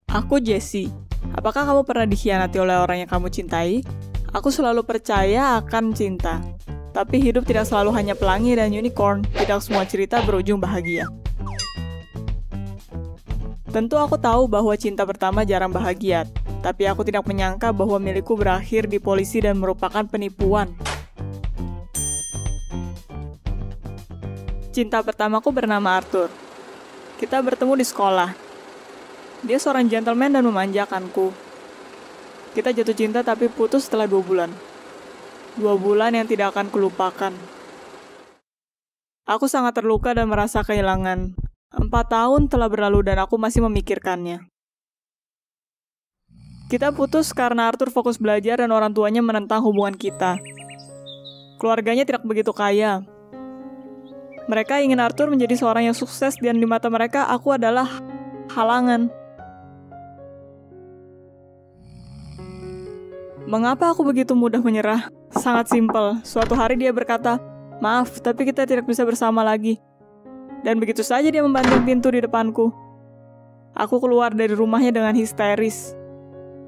Aku Jessie. Apakah kamu pernah dikhianati oleh orang yang kamu cintai? Aku selalu percaya akan cinta. Tapi hidup tidak selalu hanya pelangi dan unicorn. Tidak semua cerita berujung bahagia. Tentu aku tahu bahwa cinta pertama jarang bahagia. Tapi aku tidak menyangka bahwa milikku berakhir di polisi dan merupakan penipuan. Cinta pertamaku bernama Arthur. Kita bertemu di sekolah. Dia seorang gentleman dan memanjakanku. Kita jatuh cinta tapi putus setelah 2 bulan. 2 bulan yang tidak akan kulupakan. Aku sangat terluka dan merasa kehilangan. 4 tahun telah berlalu dan aku masih memikirkannya. Kita putus karena Arthur fokus belajar dan orang tuanya menentang hubungan kita. Keluarganya tidak begitu kaya. Mereka ingin Arthur menjadi seorang yang sukses dan di mata mereka aku adalah halangan. Mengapa aku begitu mudah menyerah? Sangat simpel. Suatu hari dia berkata, "Maaf, tapi kita tidak bisa bersama lagi." Dan begitu saja dia membanting pintu di depanku. Aku keluar dari rumahnya dengan histeris.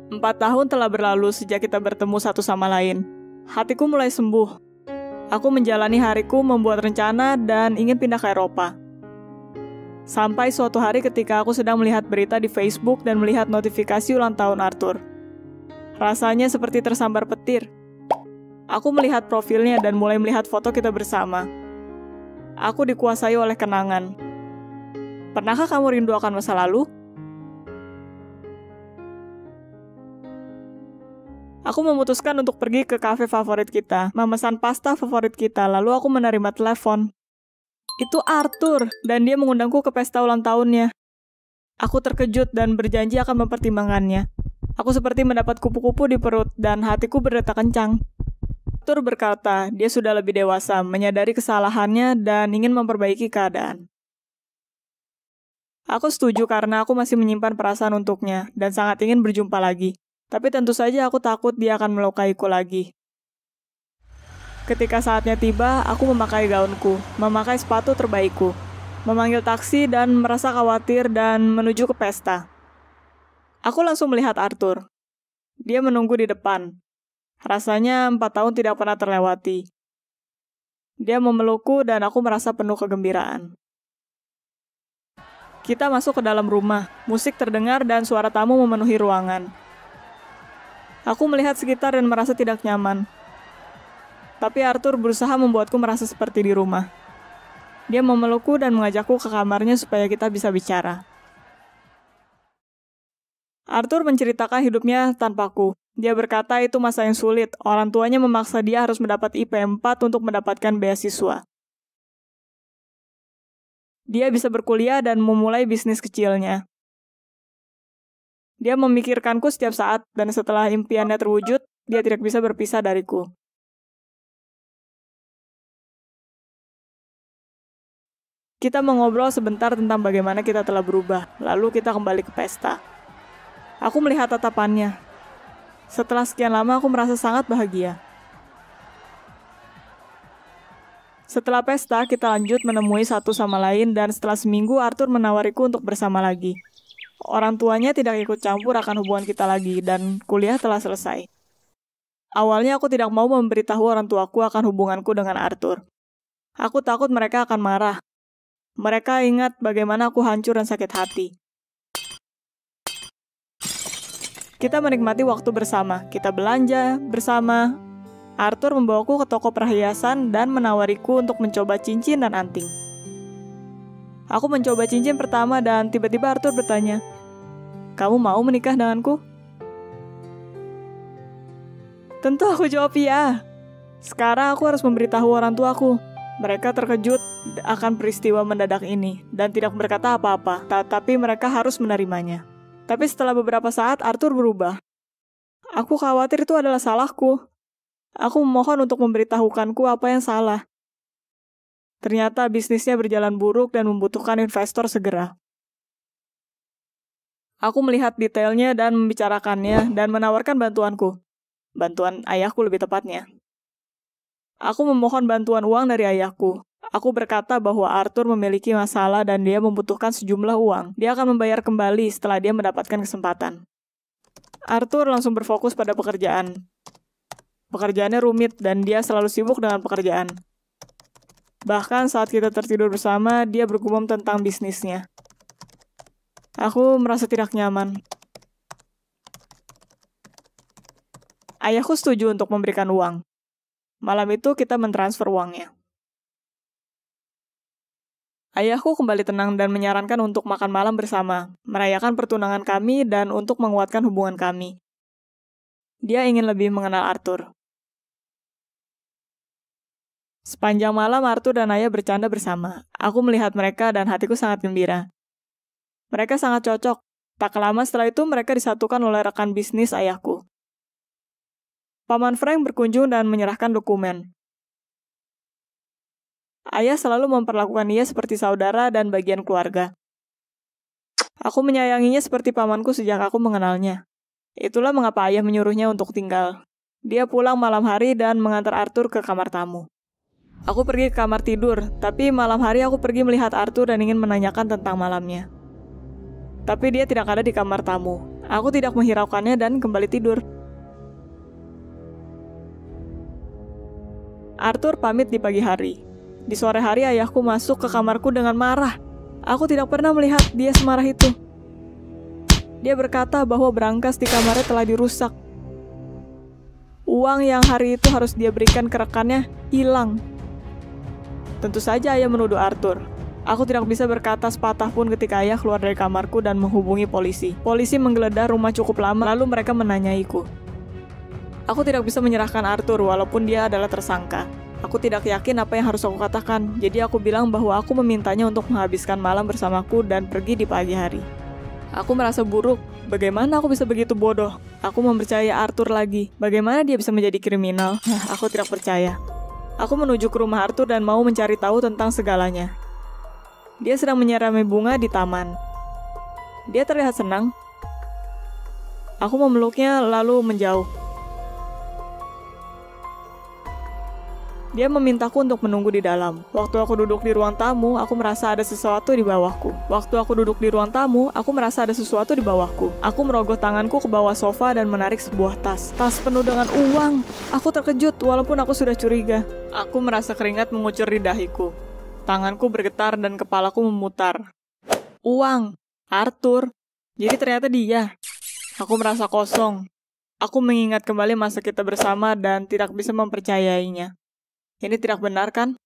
4 tahun telah berlalu sejak kita bertemu satu sama lain. Hatiku mulai sembuh. Aku menjalani hariku, membuat rencana, dan ingin pindah ke Eropa. Sampai suatu hari ketika aku sedang melihat berita di Facebook dan melihat notifikasi ulang tahun Arthur. Rasanya seperti tersambar petir. Aku melihat profilnya dan mulai melihat foto kita bersama. Aku dikuasai oleh kenangan. Pernahkah kamu rindu akan masa lalu? Aku memutuskan untuk pergi ke kafe favorit kita, memesan pasta favorit kita, lalu aku menerima telepon. Itu Arthur, dan dia mengundangku ke pesta ulang tahunnya. Aku terkejut dan berjanji akan mempertimbangkannya. Aku seperti mendapat kupu-kupu di perut, dan hatiku berdetak kencang. Arthur berkata, dia sudah lebih dewasa, menyadari kesalahannya, dan ingin memperbaiki keadaan. Aku setuju karena aku masih menyimpan perasaan untuknya, dan sangat ingin berjumpa lagi. Tapi tentu saja aku takut dia akan melukaiku lagi. Ketika saatnya tiba, aku memakai gaunku, memakai sepatu terbaikku, memanggil taksi dan merasa khawatir dan menuju ke pesta. Aku langsung melihat Arthur. Dia menunggu di depan. Rasanya 4 tahun tidak pernah terlewati. Dia memelukku dan aku merasa penuh kegembiraan. Kita masuk ke dalam rumah, musik terdengar dan suara tamu memenuhi ruangan. Aku melihat sekitar dan merasa tidak nyaman. Tapi Arthur berusaha membuatku merasa seperti di rumah. Dia memelukku dan mengajakku ke kamarnya supaya kita bisa bicara. Arthur menceritakan hidupnya tanpaku. Dia berkata itu masa yang sulit. Orang tuanya memaksa dia harus mendapat IP 4 untuk mendapatkan beasiswa. Dia bisa berkuliah dan memulai bisnis kecilnya. Dia memikirkanku setiap saat, dan setelah impiannya terwujud, dia tidak bisa berpisah dariku. Kita mengobrol sebentar tentang bagaimana kita telah berubah, lalu kita kembali ke pesta. Aku melihat tatapannya. Setelah sekian lama, aku merasa sangat bahagia. Setelah pesta, kita lanjut menemui satu sama lain, dan setelah seminggu, Arthur menawariku untuk bersama lagi. Orang tuanya tidak ikut campur akan hubungan kita lagi, dan kuliah telah selesai. Awalnya aku tidak mau memberitahu orang tuaku akan hubunganku dengan Arthur. Aku takut mereka akan marah. Mereka ingat bagaimana aku hancur dan sakit hati. Kita menikmati waktu bersama, kita belanja bersama. Arthur membawaku ke toko perhiasan dan menawariku untuk mencoba cincin dan anting. Aku mencoba cincin pertama dan tiba-tiba Arthur bertanya, "Kamu mau menikah denganku?" Tentu aku jawab iya. Sekarang aku harus memberitahu orang tuaku. Mereka terkejut akan peristiwa mendadak ini dan tidak berkata apa-apa, tapi mereka harus menerimanya. Tapi setelah beberapa saat Arthur berubah. Aku khawatir itu adalah salahku. Aku memohon untuk memberitahukanku apa yang salah. Ternyata bisnisnya berjalan buruk dan membutuhkan investor segera. Aku melihat detailnya dan membicarakannya dan menawarkan bantuanku. Bantuan ayahku lebih tepatnya. Aku memohon bantuan uang dari ayahku. Aku berkata bahwa Arthur memiliki masalah dan dia membutuhkan sejumlah uang. Dia akan membayar kembali setelah dia mendapatkan kesempatan. Arthur langsung berfokus pada pekerjaan. Pekerjaannya rumit dan dia selalu sibuk dengan pekerjaan. Bahkan saat kita tertidur bersama, dia bergumam tentang bisnisnya. Aku merasa tidak nyaman. Ayahku setuju untuk memberikan uang. Malam itu kita mentransfer uangnya. Ayahku kembali tenang dan menyarankan untuk makan malam bersama, merayakan pertunangan kami dan untuk menguatkan hubungan kami. Dia ingin lebih mengenal Arthur. Sepanjang malam Arthur dan ayah bercanda bersama. Aku melihat mereka dan hatiku sangat gembira. Mereka sangat cocok. Tak lama setelah itu mereka disatukan oleh rekan bisnis ayahku. Paman Frank berkunjung dan menyerahkan dokumen. Ayah selalu memperlakukan ia seperti saudara dan bagian keluarga. Aku menyayanginya seperti pamanku sejak aku mengenalnya. Itulah mengapa ayah menyuruhnya untuk tinggal. Dia pulang malam hari dan mengantar Arthur ke kamar tamu. Aku pergi ke kamar tidur, tapi malam hari aku pergi melihat Arthur dan ingin menanyakan tentang malamnya. Tapi dia tidak ada di kamar tamu. Aku tidak menghiraukannya dan kembali tidur. Arthur pamit di pagi hari. Di sore hari ayahku masuk ke kamarku dengan marah. Aku tidak pernah melihat dia semarah itu. Dia berkata bahwa brankas di kamarnya telah dirusak. Uang yang hari itu harus dia berikan ke rekannya hilang. Tentu saja ayah menuduh Arthur. Aku tidak bisa berkata sepatah pun ketika ayah keluar dari kamarku dan menghubungi polisi. Polisi menggeledah rumah cukup lama, lalu mereka menanyaiku. Aku tidak bisa menyerahkan Arthur walaupun dia adalah tersangka. Aku tidak yakin apa yang harus aku katakan, jadi aku bilang bahwa aku memintanya untuk menghabiskan malam bersamaku dan pergi di pagi hari. Aku merasa buruk. Bagaimana aku bisa begitu bodoh? Aku mempercayai Arthur lagi. Bagaimana dia bisa menjadi kriminal? Aku tidak percaya. Aku menuju ke rumah Arthur dan mau mencari tahu tentang segalanya. Dia sedang menyirami bunga di taman. Dia terlihat senang. Aku memeluknya lalu menjauh. Dia memintaku untuk menunggu di dalam. Waktu aku duduk di ruang tamu, aku merasa ada sesuatu di bawahku. Aku merogoh tanganku ke bawah sofa dan menarik sebuah tas. Tas penuh dengan uang. Aku terkejut walaupun aku sudah curiga. Aku merasa keringat mengucur di dahiku. Tanganku bergetar dan kepalaku memutar. Uang. Arthur. Jadi ternyata dia. Aku merasa kosong. Aku mengingat kembali masa kita bersama dan tidak bisa mempercayainya. Ini tidak benar kan?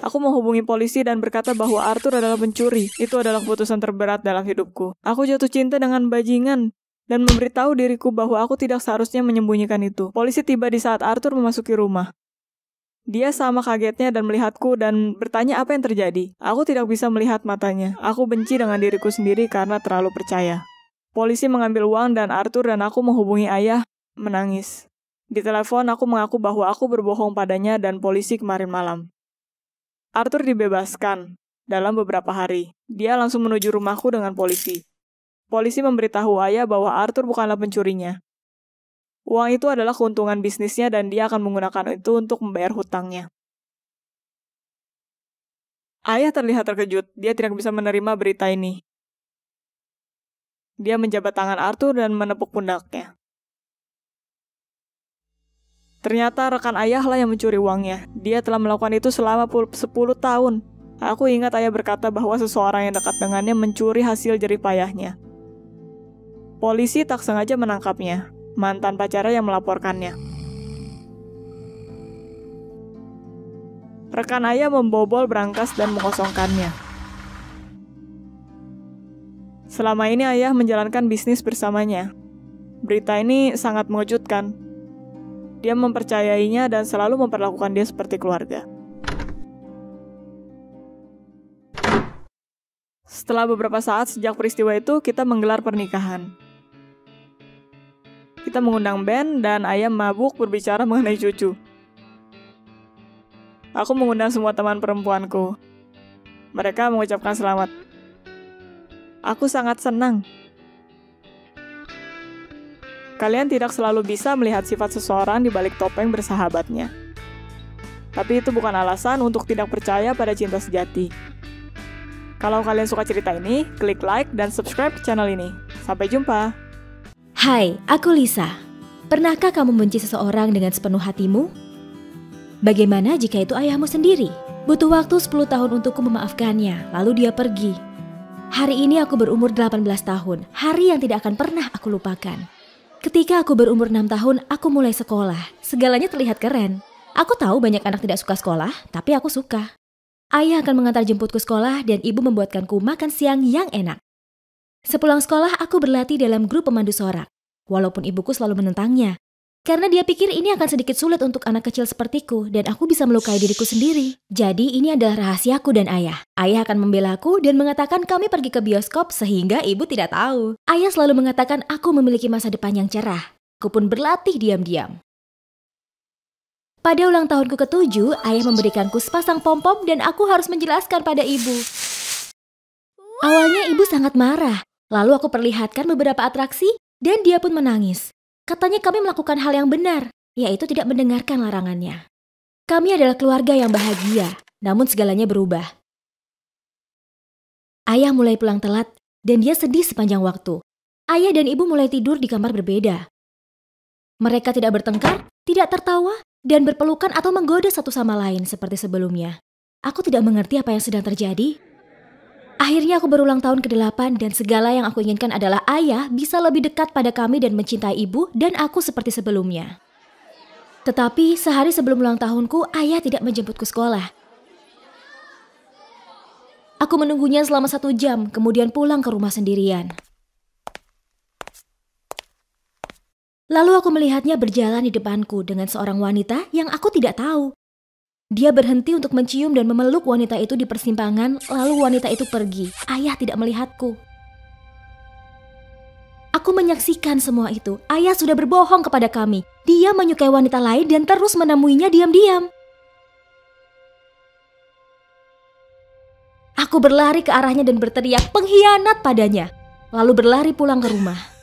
Aku menghubungi polisi dan berkata bahwa Arthur adalah pencuri. Itu adalah keputusan terberat dalam hidupku. Aku jatuh cinta dengan bajingan dan memberitahu diriku bahwa aku tidak seharusnya menyembunyikan itu. Polisi tiba di saat Arthur memasuki rumah. Dia sama kagetnya dan melihatku dan bertanya apa yang terjadi. Aku tidak bisa melihat matanya. Aku benci dengan diriku sendiri karena terlalu percaya. Polisi mengambil uang dan Arthur dan aku menghubungi ayah, menangis. Di telepon aku mengaku bahwa aku berbohong padanya dan polisi kemarin malam. Arthur dibebaskan dalam beberapa hari. Dia langsung menuju rumahku dengan polisi. Polisi memberitahu ayah bahwa Arthur bukanlah pencurinya. Uang itu adalah keuntungan bisnisnya dan dia akan menggunakan itu untuk membayar hutangnya. Ayah terlihat terkejut. Dia tidak bisa menerima berita ini. Dia menjabat tangan Arthur dan menepuk pundaknya. Ternyata rekan ayahlah yang mencuri uangnya. Dia telah melakukan itu selama 10 tahun. Aku ingat ayah berkata bahwa seseorang yang dekat dengannya mencuri hasil jerih payahnya. Polisi tak sengaja menangkapnya. Mantan pacarnya yang melaporkannya. Rekan ayah membobol brankas dan mengosongkannya. Selama ini ayah menjalankan bisnis bersamanya. Berita ini sangat mengejutkan. Dia mempercayainya dan selalu memperlakukan dia seperti keluarga. Setelah beberapa saat sejak peristiwa itu, kita menggelar pernikahan. Kita mengundang band dan ayah mabuk berbicara mengenai cucu. Aku mengundang semua teman perempuanku. Mereka mengucapkan selamat. Aku sangat senang. Kalian tidak selalu bisa melihat sifat seseorang di balik topeng bersahabatnya. Tapi itu bukan alasan untuk tidak percaya pada cinta sejati. Kalau kalian suka cerita ini, klik like dan subscribe channel ini. Sampai jumpa! Hai, aku Lisa. Pernahkah kamu membenci seseorang dengan sepenuh hatimu? Bagaimana jika itu ayahmu sendiri? Butuh waktu 10 tahun untukku memaafkannya, lalu dia pergi. Hari ini aku berumur 18 tahun, hari yang tidak akan pernah aku lupakan. Ketika aku berumur 6 tahun, aku mulai sekolah. Segalanya terlihat keren. Aku tahu banyak anak tidak suka sekolah, tapi aku suka. Ayah akan mengantar jemputku sekolah dan ibu membuatkanku makan siang yang enak. Sepulang sekolah, aku berlatih dalam grup pemandu sorak. Walaupun ibuku selalu menentangnya. Karena dia pikir ini akan sedikit sulit untuk anak kecil sepertiku dan aku bisa melukai diriku sendiri. Jadi ini adalah rahasiaku dan ayah. Ayah akan membelaku dan mengatakan kami pergi ke bioskop sehingga ibu tidak tahu. Ayah selalu mengatakan aku memiliki masa depan yang cerah. Aku pun berlatih diam-diam. Pada ulang tahunku ke-7, ayah memberikanku sepasang pom-pom dan aku harus menjelaskan pada ibu. Awalnya ibu sangat marah. Lalu aku perlihatkan beberapa atraksi dan dia pun menangis. Katanya kami melakukan hal yang benar, yaitu tidak mendengarkan larangannya. Kami adalah keluarga yang bahagia, namun segalanya berubah. Ayah mulai pulang telat dan dia sedih sepanjang waktu. Ayah dan ibu mulai tidur di kamar berbeda. Mereka tidak bertengkar, tidak tertawa, dan berpelukan atau menggoda satu sama lain seperti sebelumnya. Aku tidak mengerti apa yang sedang terjadi. Akhirnya aku berulang tahun ke-8 dan segala yang aku inginkan adalah ayah bisa lebih dekat pada kami dan mencintai ibu dan aku seperti sebelumnya. Tetapi sehari sebelum ulang tahunku, ayah tidak menjemputku sekolah. Aku menunggunya selama 1 jam, kemudian pulang ke rumah sendirian. Lalu aku melihatnya berjalan di depanku dengan seorang wanita yang aku tidak tahu. Dia berhenti untuk mencium dan memeluk wanita itu di persimpangan, lalu wanita itu pergi. Ayah tidak melihatku. Aku menyaksikan semua itu. Ayah sudah berbohong kepada kami. Dia menyukai wanita lain dan terus menemuinya diam-diam. Aku berlari ke arahnya dan berteriak pengkhianat padanya. Lalu berlari pulang ke rumah.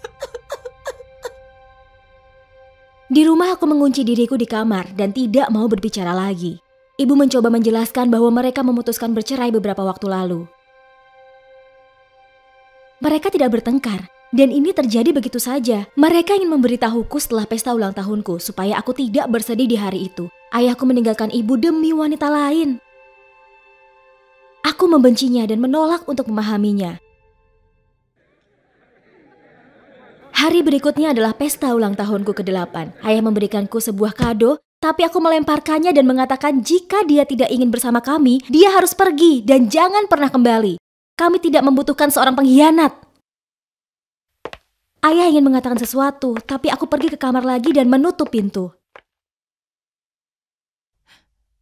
Di rumah aku mengunci diriku di kamar dan tidak mau berbicara lagi. Ibu mencoba menjelaskan bahwa mereka memutuskan bercerai beberapa waktu lalu. Mereka tidak bertengkar dan ini terjadi begitu saja. Mereka ingin memberitahuku setelah pesta ulang tahunku supaya aku tidak bersedih di hari itu. Ayahku meninggalkan ibu demi wanita lain. Aku membencinya dan menolak untuk memahaminya. Hari berikutnya adalah pesta ulang tahunku ke-8. Ayah memberikanku sebuah kado, tapi aku melemparkannya dan mengatakan jika dia tidak ingin bersama kami, dia harus pergi dan jangan pernah kembali. Kami tidak membutuhkan seorang pengkhianat. Ayah ingin mengatakan sesuatu, tapi aku pergi ke kamar lagi dan menutup pintu.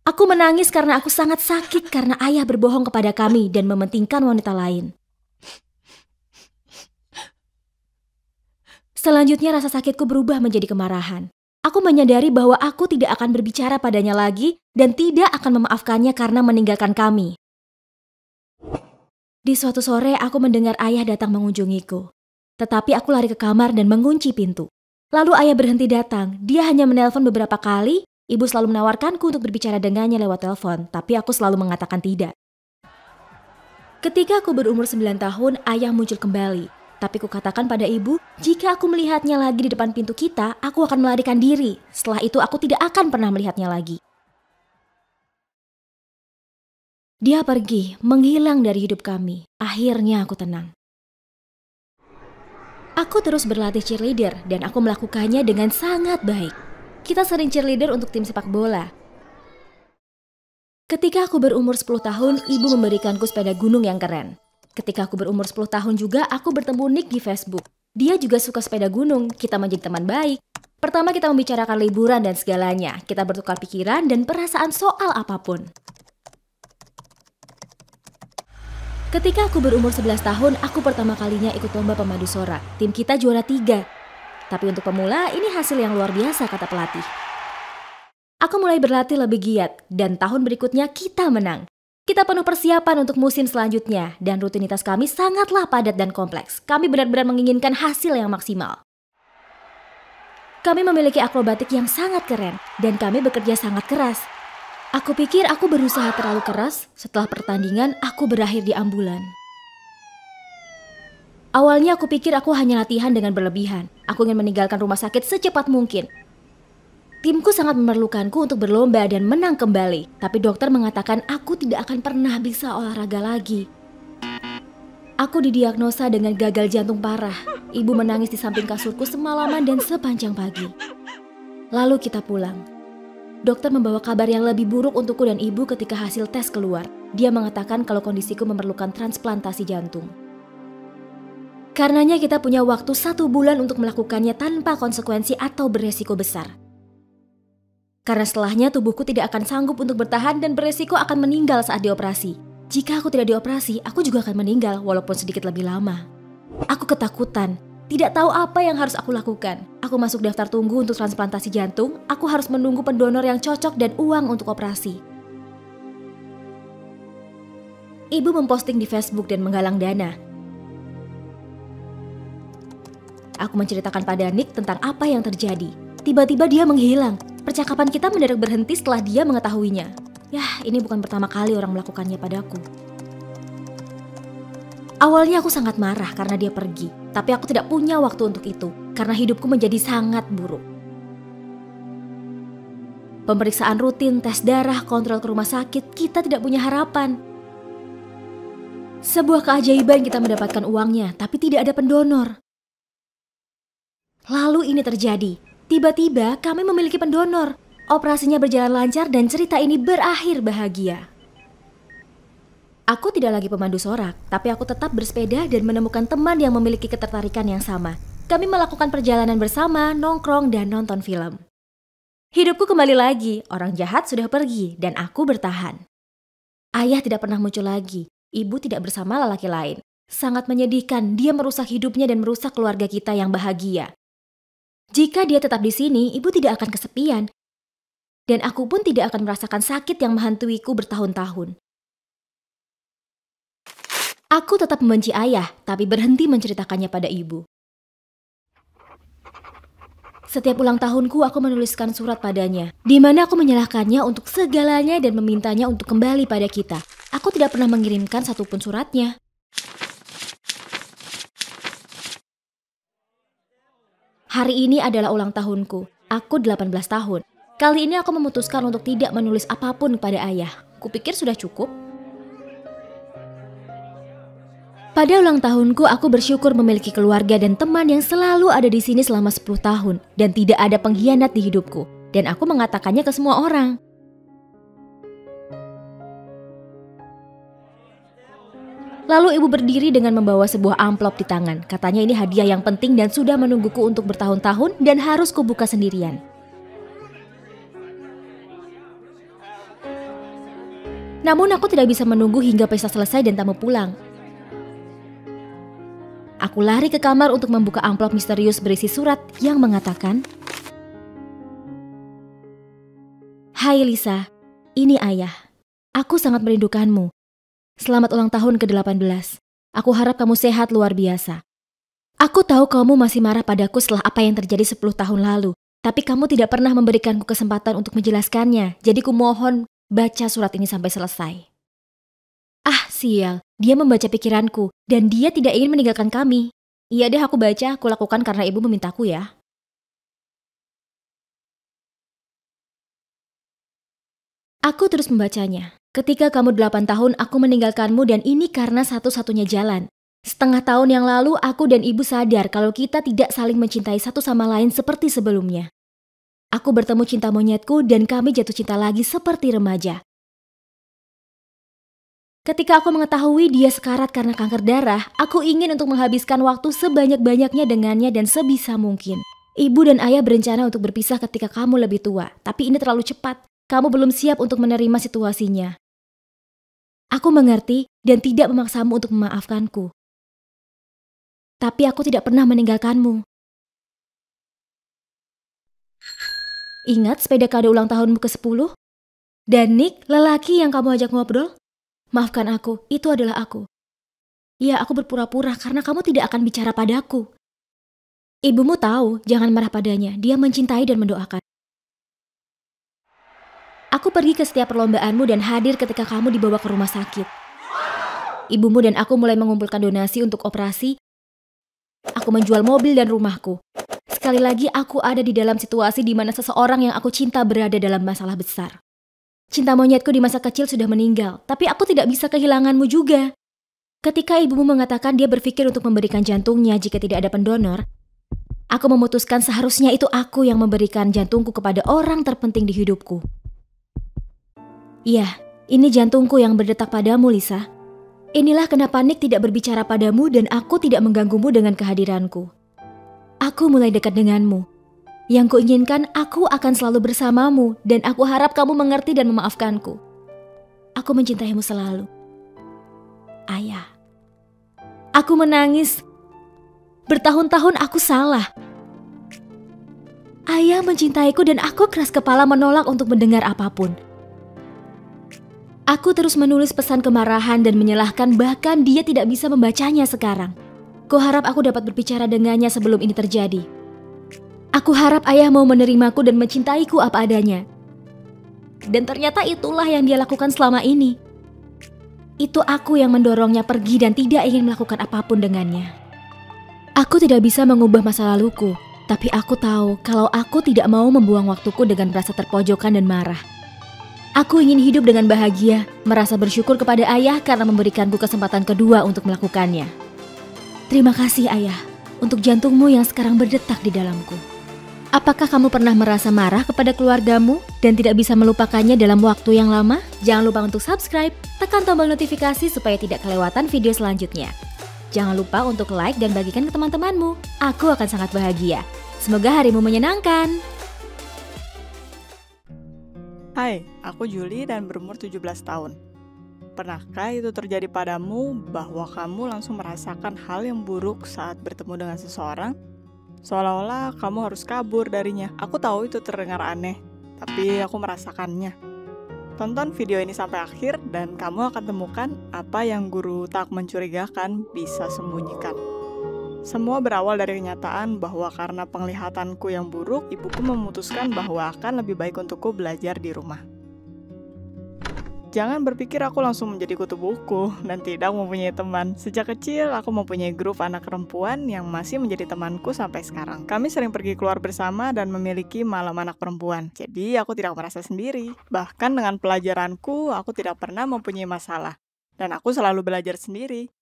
Aku menangis karena aku sangat sakit karena ayah berbohong kepada kami dan mementingkan wanita lain. Selanjutnya rasa sakitku berubah menjadi kemarahan. Aku menyadari bahwa aku tidak akan berbicara padanya lagi dan tidak akan memaafkannya karena meninggalkan kami. Di suatu sore aku mendengar ayah datang mengunjungiku. Tetapi aku lari ke kamar dan mengunci pintu. Lalu ayah berhenti datang. Dia hanya menelpon beberapa kali. Ibu selalu menawarkanku untuk berbicara dengannya lewat telepon, tapi aku selalu mengatakan tidak. Ketika aku berumur 9 tahun, ayah muncul kembali. Tapi kukatakan pada ibu, jika aku melihatnya lagi di depan pintu kita, aku akan melarikan diri. Setelah itu aku tidak akan pernah melihatnya lagi. Dia pergi, menghilang dari hidup kami. Akhirnya aku tenang. Aku terus berlatih cheerleader dan aku melakukannya dengan sangat baik. Kita sering cheerleader untuk tim sepak bola. Ketika aku berumur 10 tahun, ibu memberikanku sepeda gunung yang keren. Ketika aku berumur 10 tahun juga, aku bertemu Nick di Facebook. Dia juga suka sepeda gunung, kita menjadi teman baik. Pertama kita membicarakan liburan dan segalanya. Kita bertukar pikiran dan perasaan soal apapun. Ketika aku berumur 11 tahun, aku pertama kalinya ikut lomba pemandu sorak. Tim kita juara 3. Tapi untuk pemula, ini hasil yang luar biasa, kata pelatih. Aku mulai berlatih lebih giat, dan tahun berikutnya kita menang. Kita penuh persiapan untuk musim selanjutnya, dan rutinitas kami sangatlah padat dan kompleks. Kami benar-benar menginginkan hasil yang maksimal. Kami memiliki akrobatik yang sangat keren, dan kami bekerja sangat keras. Aku pikir aku berusaha terlalu keras. Setelah pertandingan, aku berakhir di ambulan. Awalnya aku pikir aku hanya latihan dengan berlebihan. Aku ingin meninggalkan rumah sakit secepat mungkin. Timku sangat memerlukanku untuk berlomba dan menang kembali. Tapi dokter mengatakan aku tidak akan pernah bisa olahraga lagi. Aku didiagnosa dengan gagal jantung parah. Ibu menangis di samping kasurku semalaman dan sepanjang pagi. Lalu kita pulang. Dokter membawa kabar yang lebih buruk untukku dan ibu ketika hasil tes keluar. Dia mengatakan kalau kondisiku memerlukan transplantasi jantung. Karenanya kita punya waktu 1 bulan untuk melakukannya tanpa konsekuensi atau beresiko besar. Karena setelahnya tubuhku tidak akan sanggup untuk bertahan dan beresiko akan meninggal saat dioperasi. Jika aku tidak dioperasi, aku juga akan meninggal walaupun sedikit lebih lama. Aku ketakutan, tidak tahu apa yang harus aku lakukan. Aku masuk daftar tunggu untuk transplantasi jantung, aku harus menunggu pendonor yang cocok dan uang untuk operasi. Ibu memposting di Facebook dan menggalang dana. Aku menceritakan pada Nick tentang apa yang terjadi. Tiba-tiba dia menghilang. Percakapan kita mendadak berhenti setelah dia mengetahuinya. Yah, ini bukan pertama kali orang melakukannya padaku. Awalnya aku sangat marah karena dia pergi. Tapi aku tidak punya waktu untuk itu. Karena hidupku menjadi sangat buruk. Pemeriksaan rutin, tes darah, kontrol ke rumah sakit, kita tidak punya harapan. Sebuah keajaiban kita mendapatkan uangnya, tapi tidak ada pendonor. Lalu ini terjadi. Tiba-tiba kami memiliki pendonor. Operasinya berjalan lancar dan cerita ini berakhir bahagia. Aku tidak lagi pemandu sorak, tapi aku tetap bersepeda dan menemukan teman yang memiliki ketertarikan yang sama. Kami melakukan perjalanan bersama, nongkrong, dan nonton film. Hidupku kembali lagi, orang jahat sudah pergi, dan aku bertahan. Ayah tidak pernah muncul lagi, ibu tidak bersama lelaki lain. Sangat menyedihkan, dia merusak hidupnya dan merusak keluarga kita yang bahagia. Jika dia tetap di sini, ibu tidak akan kesepian. Dan aku pun tidak akan merasakan sakit yang menghantuiku bertahun-tahun. Aku tetap membenci ayah, tapi berhenti menceritakannya pada ibu. Setiap ulang tahunku, aku menuliskan surat padanya, di mana aku menyalahkannya untuk segalanya dan memintanya untuk kembali pada kita. Aku tidak pernah mengirimkan satupun suratnya. Hari ini adalah ulang tahunku. Aku 18 tahun. Kali ini aku memutuskan untuk tidak menulis apapun pada ayah. Kupikir sudah cukup. Pada ulang tahunku, aku bersyukur memiliki keluarga dan teman yang selalu ada di sini selama 10 tahun. Dan tidak ada pengkhianat di hidupku. Dan aku mengatakannya ke semua orang. Lalu ibu berdiri dengan membawa sebuah amplop di tangan. Katanya ini hadiah yang penting dan sudah menungguku untuk bertahun-tahun dan harus kubuka sendirian. Namun aku tidak bisa menunggu hingga pesta selesai dan tamu pulang. Aku lari ke kamar untuk membuka amplop misterius berisi surat yang mengatakan, "Hai Lisa, ini ayah. Aku sangat merindukanmu. Selamat ulang tahun ke-18. Aku harap kamu sehat luar biasa. Aku tahu kamu masih marah padaku setelah apa yang terjadi 10 tahun lalu. Tapi kamu tidak pernah memberikanku kesempatan untuk menjelaskannya. Jadi kumohon baca surat ini sampai selesai." Ah, sial. Dia membaca pikiranku. Dan dia tidak ingin meninggalkan kami. Iya deh, aku baca. Aku lakukan karena ibu memintaku ya. Aku terus membacanya. Ketika kamu 8 tahun, aku meninggalkanmu dan ini karena satu-satunya jalan. Setengah tahun yang lalu, aku dan ibu sadar kalau kita tidak saling mencintai satu sama lain seperti sebelumnya. Aku bertemu cinta monyetku dan kami jatuh cinta lagi seperti remaja. Ketika aku mengetahui dia sekarat karena kanker darah, aku ingin untuk menghabiskan waktu sebanyak-banyaknya dengannya dan sebisa mungkin. Ibu dan ayah berencana untuk berpisah ketika kamu lebih tua, tapi ini terlalu cepat. Kamu belum siap untuk menerima situasinya. Aku mengerti dan tidak memaksamu untuk memaafkanku. Tapi aku tidak pernah meninggalkanmu. Ingat sepeda kado ulang tahunmu ke-10? Dan Nick, lelaki yang kamu ajak ngobrol? Maafkan aku, itu adalah aku. Ya, aku berpura-pura karena kamu tidak akan bicara padaku. Ibumu tahu, jangan marah padanya. Dia mencintai dan mendoakan. Aku pergi ke setiap perlombaanmu dan hadir ketika kamu dibawa ke rumah sakit. Ibumu dan aku mulai mengumpulkan donasi untuk operasi. Aku menjual mobil dan rumahku. Sekali lagi aku ada di dalam situasi di mana seseorang yang aku cinta berada dalam masalah besar. Cinta monyetku di masa kecil sudah meninggal, tapi aku tidak bisa kehilanganmu juga. Ketika ibumu mengatakan dia berpikir untuk memberikan jantungnya jika tidak ada pendonor, aku memutuskan seharusnya itu aku yang memberikan jantungku kepada orang terpenting di hidupku. Iya, ini jantungku yang berdetak padamu, Lisa. Inilah kenapa Nick tidak berbicara padamu dan aku tidak mengganggumu dengan kehadiranku. Aku mulai dekat denganmu. Yang kuinginkan, aku akan selalu bersamamu dan aku harap kamu mengerti dan memaafkanku. Aku mencintaimu selalu. Ayah. Aku menangis. Bertahun-tahun aku salah. Ayah mencintaiku dan aku keras kepala menolak untuk mendengar apapun. Aku terus menulis pesan kemarahan dan menyalahkan, bahkan dia tidak bisa membacanya sekarang. Kuharap aku dapat berbicara dengannya sebelum ini terjadi. Aku harap ayah mau menerimaku dan mencintaiku apa adanya. Dan ternyata itulah yang dia lakukan selama ini. Itu aku yang mendorongnya pergi dan tidak ingin melakukan apapun dengannya. Aku tidak bisa mengubah masa laluku, tapi aku tahu kalau aku tidak mau membuang waktuku dengan merasa terpojokan dan marah. Aku ingin hidup dengan bahagia, merasa bersyukur kepada ayah karena memberikanku kesempatan kedua untuk melakukannya. Terima kasih ayah, untuk jantungmu yang sekarang berdetak di dalamku. Apakah kamu pernah merasa marah kepada keluargamu dan tidak bisa melupakannya dalam waktu yang lama? Jangan lupa untuk subscribe, tekan tombol notifikasi supaya tidak kelewatan video selanjutnya. Jangan lupa untuk like dan bagikan ke teman-temanmu. Aku akan sangat bahagia. Semoga harimu menyenangkan. Hai, aku Julie dan berumur 17 tahun. Pernahkah itu terjadi padamu bahwa kamu langsung merasakan hal yang buruk saat bertemu dengan seseorang? Seolah-olah kamu harus kabur darinya. Aku tahu itu terdengar aneh, tapi aku merasakannya. Tonton video ini sampai akhir dan kamu akan temukan apa yang guru tak mencurigakan bisa sembunyikan. Semua berawal dari kenyataan bahwa karena penglihatanku yang buruk, ibuku memutuskan bahwa akan lebih baik untukku belajar di rumah. Jangan berpikir aku langsung menjadi kutu buku dan tidak mempunyai teman. Sejak kecil, aku mempunyai grup anak perempuan yang masih menjadi temanku sampai sekarang. Kami sering pergi keluar bersama dan memiliki malam anak perempuan. Jadi, aku tidak merasa sendiri. Bahkan dengan pelajaranku, aku tidak pernah mempunyai masalah. Dan aku selalu belajar sendiri.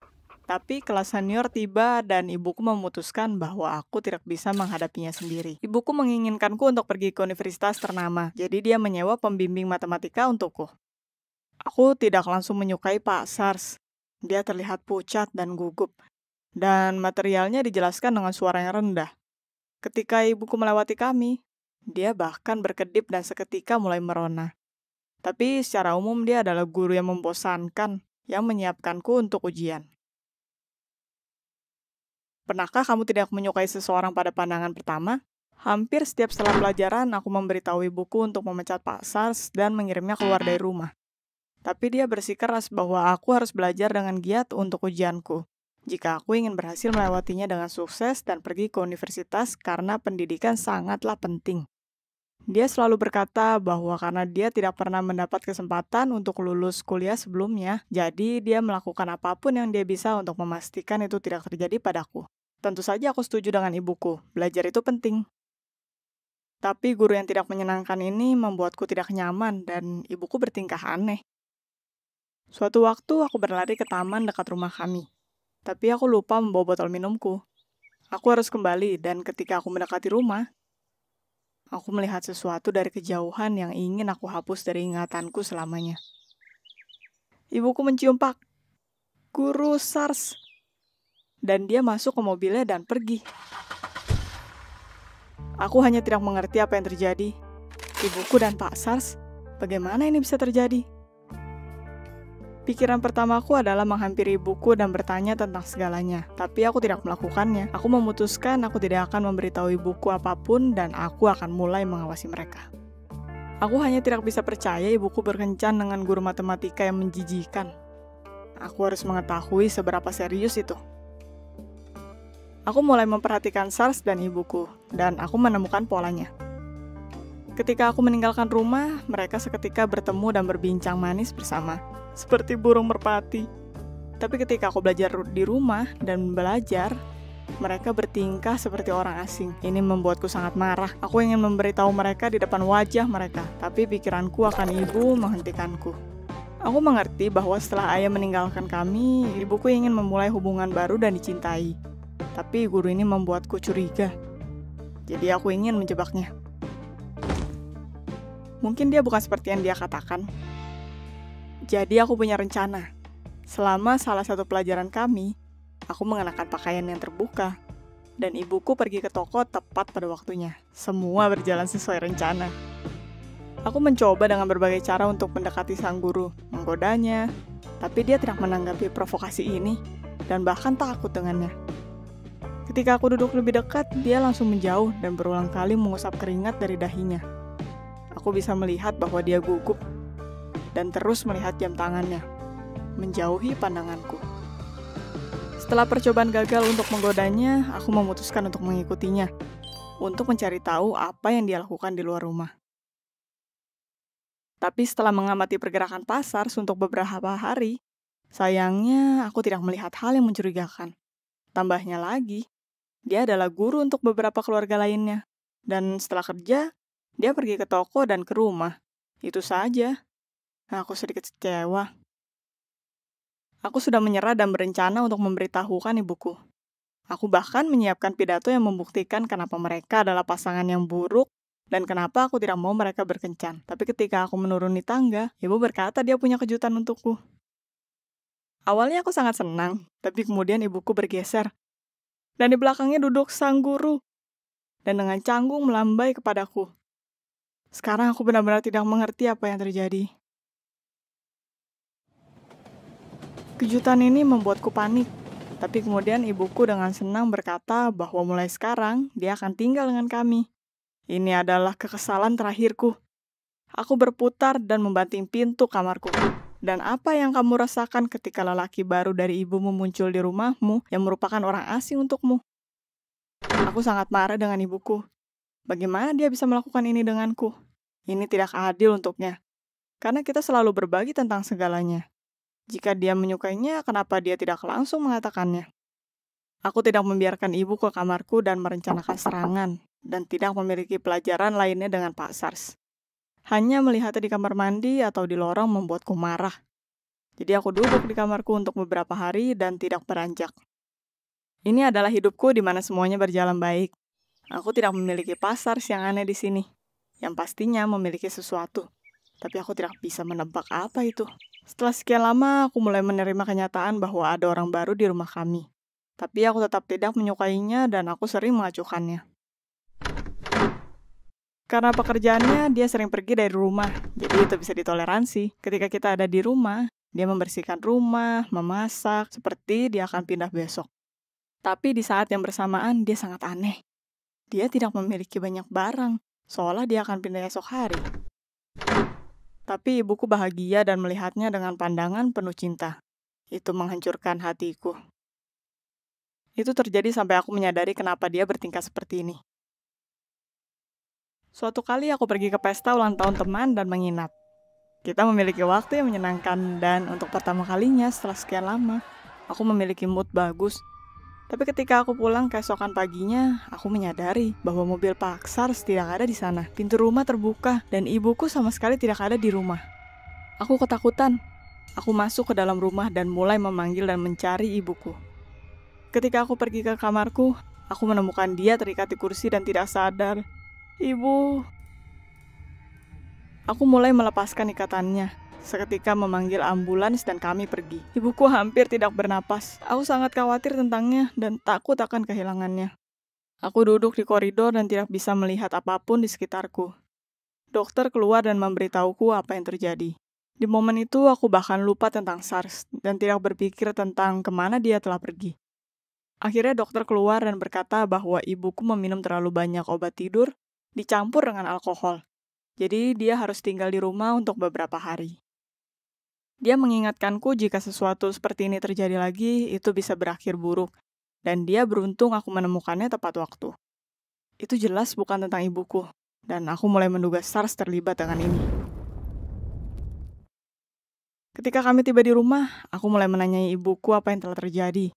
Tapi kelas senior tiba dan ibuku memutuskan bahwa aku tidak bisa menghadapinya sendiri. Ibuku menginginkanku untuk pergi ke universitas ternama, jadi dia menyewa pembimbing matematika untukku. Aku tidak langsung menyukai Pak Sars. Dia terlihat pucat dan gugup, dan materialnya dijelaskan dengan suara yang rendah. Ketika ibuku melewati kami, dia bahkan berkedip dan seketika mulai merona. Tapi secara umum dia adalah guru yang membosankan, yang menyiapkanku untuk ujian. Pernahkah kamu tidak menyukai seseorang pada pandangan pertama? Hampir setiap setelah pelajaran, aku memberitahu ibuku untuk memecat Pak Sars dan mengirimnya keluar dari rumah. Tapi dia bersikeras bahwa aku harus belajar dengan giat untuk ujianku, jika aku ingin berhasil melewatinya dengan sukses dan pergi ke universitas karena pendidikan sangatlah penting. Dia selalu berkata bahwa karena dia tidak pernah mendapat kesempatan untuk lulus kuliah sebelumnya, jadi dia melakukan apapun yang dia bisa untuk memastikan itu tidak terjadi padaku. Tentu saja aku setuju dengan ibuku, belajar itu penting. Tapi guru yang tidak menyenangkan ini membuatku tidak nyaman dan ibuku bertingkah aneh. Suatu waktu aku berlari ke taman dekat rumah kami, tapi aku lupa membawa botol minumku. Aku harus kembali dan ketika aku mendekati rumah, aku melihat sesuatu dari kejauhan yang ingin aku hapus dari ingatanku selamanya. Ibuku mencium Pak Guru Sars. Dan dia masuk ke mobilnya dan pergi. Aku hanya tidak mengerti apa yang terjadi. Ibuku dan Pak Sars, bagaimana ini bisa terjadi? Pikiran pertamaku adalah menghampiri ibuku dan bertanya tentang segalanya. Tapi aku tidak melakukannya. Aku memutuskan aku tidak akan memberitahu ibuku apapun dan aku akan mulai mengawasi mereka. Aku hanya tidak bisa percaya ibuku berkencan dengan guru matematika yang menjijikan. Aku harus mengetahui seberapa serius itu. Aku mulai memperhatikan Sars dan ibuku, dan aku menemukan polanya. Ketika aku meninggalkan rumah, mereka seketika bertemu dan berbincang manis bersama, seperti burung merpati. Tapi ketika aku belajar di rumah dan belajar, mereka bertingkah seperti orang asing. Ini membuatku sangat marah. Aku ingin memberitahu mereka di depan wajah mereka, tapi pikiranku akan ibu menghentikanku. Aku mengerti bahwa setelah ayah meninggalkan kami, ibuku ingin memulai hubungan baru dan dicintai. Tapi guru ini membuatku curiga. Jadi aku ingin menjebaknya. Mungkin dia bukan seperti yang dia katakan. Jadi aku punya rencana. Selama salah satu pelajaran kami, aku mengenakan pakaian yang terbuka. Dan ibuku pergi ke toko tepat pada waktunya. Semua berjalan sesuai rencana. Aku mencoba dengan berbagai cara untuk mendekati sang guru, menggodanya, tapi dia tidak menanggapi provokasi ini, dan bahkan takut dengannya. Ketika aku duduk lebih dekat, dia langsung menjauh dan berulang kali mengusap keringat dari dahinya. Aku bisa melihat bahwa dia gugup, dan terus melihat jam tangannya, menjauhi pandanganku. Setelah percobaan gagal untuk menggodanya, aku memutuskan untuk mengikutinya, untuk mencari tahu apa yang dia lakukan di luar rumah. Tapi setelah mengamati pergerakan pasar untuk beberapa hari, sayangnya aku tidak melihat hal yang mencurigakan. Tambahnya lagi, dia adalah guru untuk beberapa keluarga lainnya. Dan setelah kerja, dia pergi ke toko dan ke rumah. Itu saja. Aku sedikit kecewa. Aku sudah menyerah dan berencana untuk memberitahukan ibuku. Aku bahkan menyiapkan pidato yang membuktikan kenapa mereka adalah pasangan yang buruk dan kenapa aku tidak mau mereka berkencan. Tapi ketika aku menuruni tangga, ibu berkata dia punya kejutan untukku. Awalnya aku sangat senang, tapi kemudian ibuku bergeser. Dan di belakangnya duduk sang guru. Dan dengan canggung melambai kepadaku. Sekarang aku benar-benar tidak mengerti apa yang terjadi. Kejutan ini membuatku panik. Tapi kemudian ibuku dengan senang berkata bahwa mulai sekarang dia akan tinggal dengan kami. Ini adalah kekesalan terakhirku. Aku berputar dan membanting pintu kamarku. Dan apa yang kamu rasakan ketika lelaki baru dari ibumu muncul di rumahmu yang merupakan orang asing untukmu? Aku sangat marah dengan ibuku. Bagaimana dia bisa melakukan ini denganku? Ini tidak adil untuknya. Karena kita selalu berbagi tentang segalanya. Jika dia menyukainya, kenapa dia tidak langsung mengatakannya? Aku tidak membiarkan ibu ke kamarku dan merencanakan serangan, dan tidak memiliki pelajaran lainnya dengan Pak Sars. Hanya melihatnya di kamar mandi atau di lorong membuatku marah. Jadi aku duduk di kamarku untuk beberapa hari dan tidak beranjak. Ini adalah hidupku di mana semuanya berjalan baik. Aku tidak memiliki Pak Sars yang aneh di sini, yang pastinya memiliki sesuatu. Tapi aku tidak bisa menebak apa itu. Setelah sekian lama, aku mulai menerima kenyataan bahwa ada orang baru di rumah kami. Tapi aku tetap tidak menyukainya dan aku sering mengacuhkannya. Karena pekerjaannya, dia sering pergi dari rumah. Jadi itu bisa ditoleransi. Ketika kita ada di rumah, dia membersihkan rumah, memasak, seperti dia akan pindah besok. Tapi di saat yang bersamaan, dia sangat aneh. Dia tidak memiliki banyak barang, seolah dia akan pindah esok hari. Tapi ibuku bahagia dan melihatnya dengan pandangan penuh cinta. Itu menghancurkan hatiku. Itu terjadi sampai aku menyadari kenapa dia bertingkah seperti ini. Suatu kali aku pergi ke pesta ulang tahun teman dan menginap. Kita memiliki waktu yang menyenangkan dan untuk pertama kalinya setelah sekian lama, aku memiliki mood bagus. Tapi ketika aku pulang keesokan paginya, aku menyadari bahwa mobil Pak Sars tidak ada di sana. Pintu rumah terbuka dan ibuku sama sekali tidak ada di rumah. Aku ketakutan. Aku masuk ke dalam rumah dan mulai memanggil dan mencari ibuku. Ketika aku pergi ke kamarku, aku menemukan dia terikat di kursi dan tidak sadar. Ibu. Aku mulai melepaskan ikatannya. Seketika memanggil ambulans dan kami pergi. Ibuku hampir tidak bernapas. Aku sangat khawatir tentangnya dan takut akan kehilangannya. Aku duduk di koridor dan tidak bisa melihat apapun di sekitarku. Dokter keluar dan memberitahuku apa yang terjadi. Di momen itu aku bahkan lupa tentang SARS dan tidak berpikir tentang kemana dia telah pergi. Akhirnya dokter keluar dan berkata bahwa ibuku meminum terlalu banyak obat tidur dicampur dengan alkohol. Jadi dia harus tinggal di rumah untuk beberapa hari. Dia mengingatkanku jika sesuatu seperti ini terjadi lagi, itu bisa berakhir buruk. Dan dia beruntung aku menemukannya tepat waktu. Itu jelas bukan tentang ibuku. dan aku mulai menduga SARS terlibat dengan ini. Ketika kami tiba di rumah, aku mulai menanyai ibuku apa yang telah terjadi.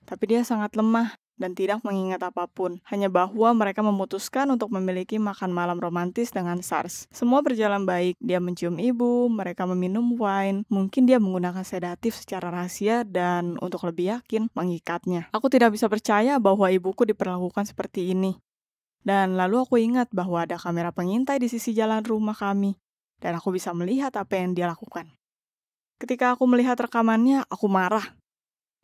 Tapi dia sangat lemah dan tidak mengingat apapun, hanya bahwa mereka memutuskan untuk memiliki makan malam romantis dengan SARS. Semua berjalan baik, dia mencium ibu, mereka meminum wine, mungkin dia menggunakan sedatif secara rahasia dan untuk lebih yakin, mengikatnya. Aku tidak bisa percaya bahwa ibuku diperlakukan seperti ini. Dan lalu aku ingat bahwa ada kamera pengintai di sisi jalan rumah kami, dan aku bisa melihat apa yang dia lakukan. Ketika aku melihat rekamannya, aku marah.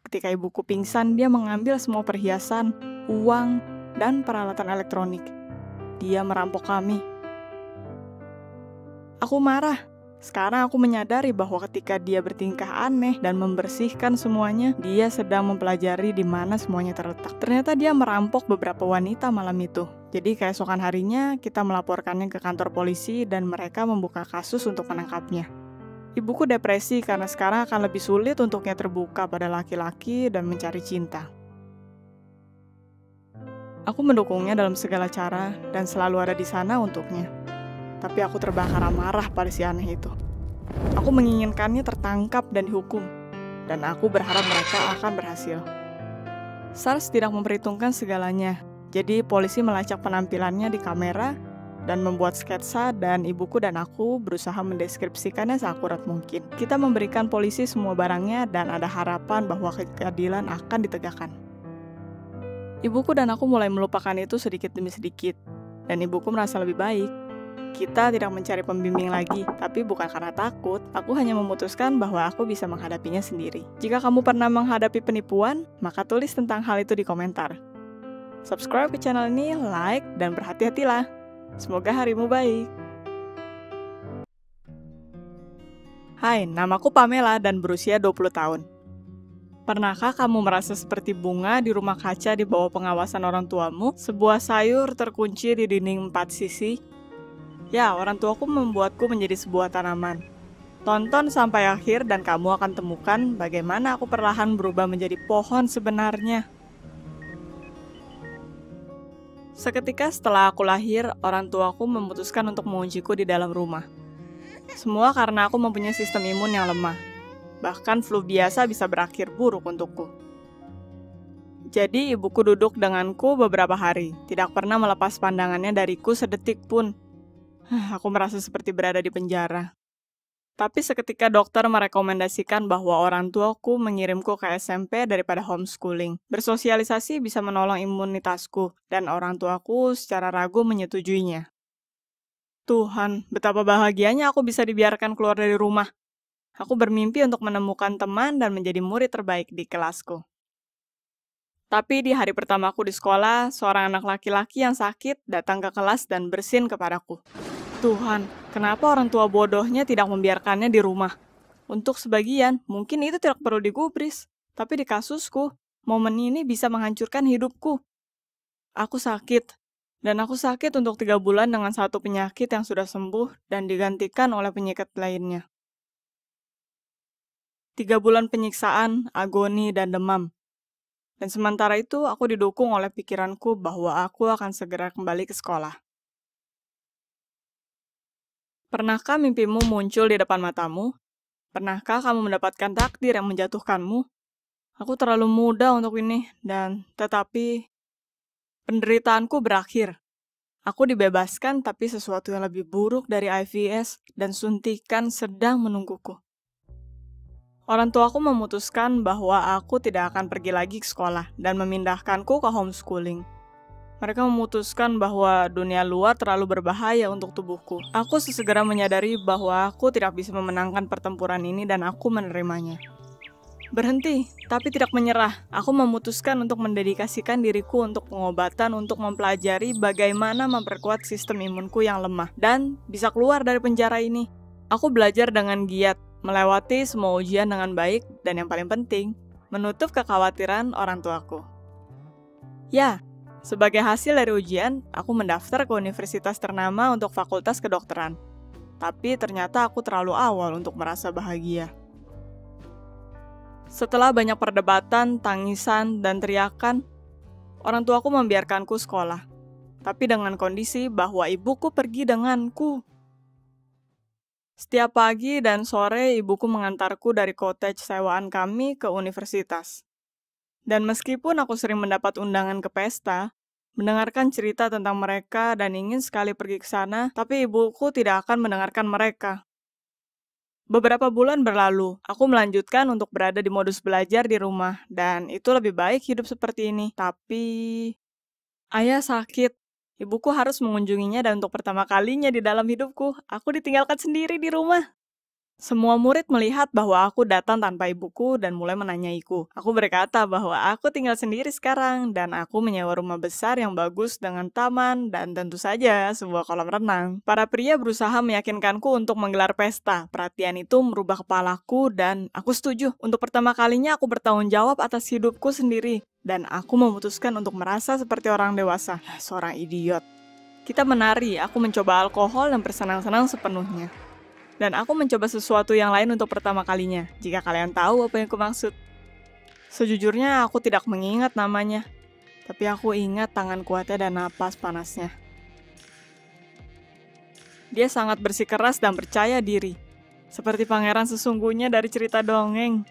Ketika ibuku pingsan, dia mengambil semua perhiasan, uang, dan peralatan elektronik. Dia merampok kami. Aku marah. Sekarang aku menyadari bahwa ketika dia bertingkah aneh dan membersihkan semuanya, dia sedang mempelajari di mana semuanya terletak. Ternyata dia merampok beberapa wanita malam itu. Jadi keesokan harinya, kita melaporkannya ke kantor polisi dan mereka membuka kasus untuk menangkapnya. Ibuku depresi karena sekarang akan lebih sulit untuknya terbuka pada laki-laki dan mencari cinta. Aku mendukungnya dalam segala cara dan selalu ada di sana untuknya. Tapi aku terbakar amarah pada si aneh itu. Aku menginginkannya tertangkap dan dihukum, dan aku berharap mereka akan berhasil. SARS tidak memperhitungkan segalanya, jadi polisi melacak penampilannya di kamera dan membuat sketsa, dan ibuku dan aku berusaha mendeskripsikannya seakurat mungkin. Kita memberikan polisi semua barangnya dan ada harapan bahwa keadilan akan ditegakkan. Ibuku dan aku mulai melupakan itu sedikit demi sedikit, dan ibuku merasa lebih baik. Kita tidak mencari pembimbing lagi, tapi bukan karena takut, aku hanya memutuskan bahwa aku bisa menghadapinya sendiri. Jika kamu pernah menghadapi penipuan, maka tulis tentang hal itu di komentar. Subscribe ke channel ini, like, dan berhati-hatilah. Semoga harimu baik. Hai, namaku Pamela dan berusia 20 tahun. Pernahkah kamu merasa seperti bunga di rumah kaca di bawah pengawasan orang tuamu? Sebuah sayur terkunci di dinding 4 sisi? Ya, orang tuaku membuatku menjadi sebuah tanaman. Tonton sampai akhir dan kamu akan temukan bagaimana aku perlahan berubah menjadi pohon sebenarnya. Seketika setelah aku lahir, orang tuaku memutuskan untuk mengunciku di dalam rumah. Semua karena aku mempunyai sistem imun yang lemah. Bahkan flu biasa bisa berakhir buruk untukku. Jadi ibuku duduk denganku beberapa hari, tidak pernah melepas pandangannya dariku sedetik pun. Aku merasa seperti berada di penjara. Tapi seketika dokter merekomendasikan bahwa orang tuaku mengirimku ke SMP daripada homeschooling. Bersosialisasi bisa menolong imunitasku, dan orang tuaku secara ragu menyetujuinya. Tuhan, betapa bahagianya aku bisa dibiarkan keluar dari rumah. Aku bermimpi untuk menemukan teman dan menjadi murid terbaik di kelasku. Tapi di hari pertamaku di sekolah, seorang anak laki-laki yang sakit datang ke kelas dan bersin kepadaku. Tuhan, kenapa orang tua bodohnya tidak membiarkannya di rumah? Untuk sebagian, mungkin itu tidak perlu digubris. Tapi di kasusku, momen ini bisa menghancurkan hidupku. Aku sakit, dan aku sakit untuk 3 bulan dengan satu penyakit yang sudah sembuh dan digantikan oleh penyakit lainnya. 3 bulan penyiksaan, agoni, dan demam. Dan sementara itu, aku didukung oleh pikiranku bahwa aku akan segera kembali ke sekolah. Pernahkah mimpimu muncul di depan matamu? Pernahkah kamu mendapatkan takdir yang menjatuhkanmu? Aku terlalu muda untuk ini, dan tetapi penderitaanku berakhir. Aku dibebaskan, tapi sesuatu yang lebih buruk dari IVS dan suntikan sedang menungguku. Orang tuaku memutuskan bahwa aku tidak akan pergi lagi ke sekolah dan memindahkanku ke homeschooling. Mereka memutuskan bahwa dunia luar terlalu berbahaya untuk tubuhku. Aku sesegera menyadari bahwa aku tidak bisa memenangkan pertempuran ini dan aku menerimanya. Berhenti, tapi tidak menyerah. Aku memutuskan untuk mendedikasikan diriku untuk pengobatan, untuk mempelajari bagaimana memperkuat sistem imunku yang lemah dan bisa keluar dari penjara ini. Aku belajar dengan giat, melewati semua ujian dengan baik, dan yang paling penting, menutup kekhawatiran orang tuaku. Ya, sebagai hasil dari ujian, aku mendaftar ke universitas ternama untuk fakultas kedokteran. Tapi ternyata aku terlalu awal untuk merasa bahagia. Setelah banyak perdebatan, tangisan, dan teriakan, orang tuaku membiarkanku sekolah. tapi dengan kondisi bahwa ibuku pergi denganku. Setiap pagi dan sore ibuku mengantarku dari cottage sewaan kami ke universitas. Dan meskipun aku sering mendapat undangan ke pesta, mendengarkan cerita tentang mereka dan ingin sekali pergi ke sana, tapi ibuku tidak akan mendengarkan mereka. Beberapa bulan berlalu, aku melanjutkan untuk berada di modus belajar di rumah, dan itu lebih baik hidup seperti ini. Tapi, ayah sakit. Ibuku harus mengunjunginya dan untuk pertama kalinya di dalam hidupku, aku ditinggalkan sendiri di rumah. Semua murid melihat bahwa aku datang tanpa ibuku dan mulai menanyaiku. Aku berkata bahwa aku tinggal sendiri sekarang dan aku menyewa rumah besar yang bagus dengan taman dan tentu saja sebuah kolam renang. Para pria berusaha meyakinkanku untuk menggelar pesta. Perhatian itu merubah kepalaku dan aku setuju. Untuk pertama kalinya aku bertanggung jawab atas hidupku sendiri dan aku memutuskan untuk merasa seperti orang dewasa. Seorang idiot. Kita menari, aku mencoba alkohol dan bersenang-senang sepenuhnya. Dan aku mencoba sesuatu yang lain untuk pertama kalinya, jika kalian tahu apa yang aku maksud. Sejujurnya aku tidak mengingat namanya, tapi aku ingat tangan kuatnya dan napas panasnya. Dia sangat bersikeras dan percaya diri, seperti pangeran sesungguhnya dari cerita dongeng.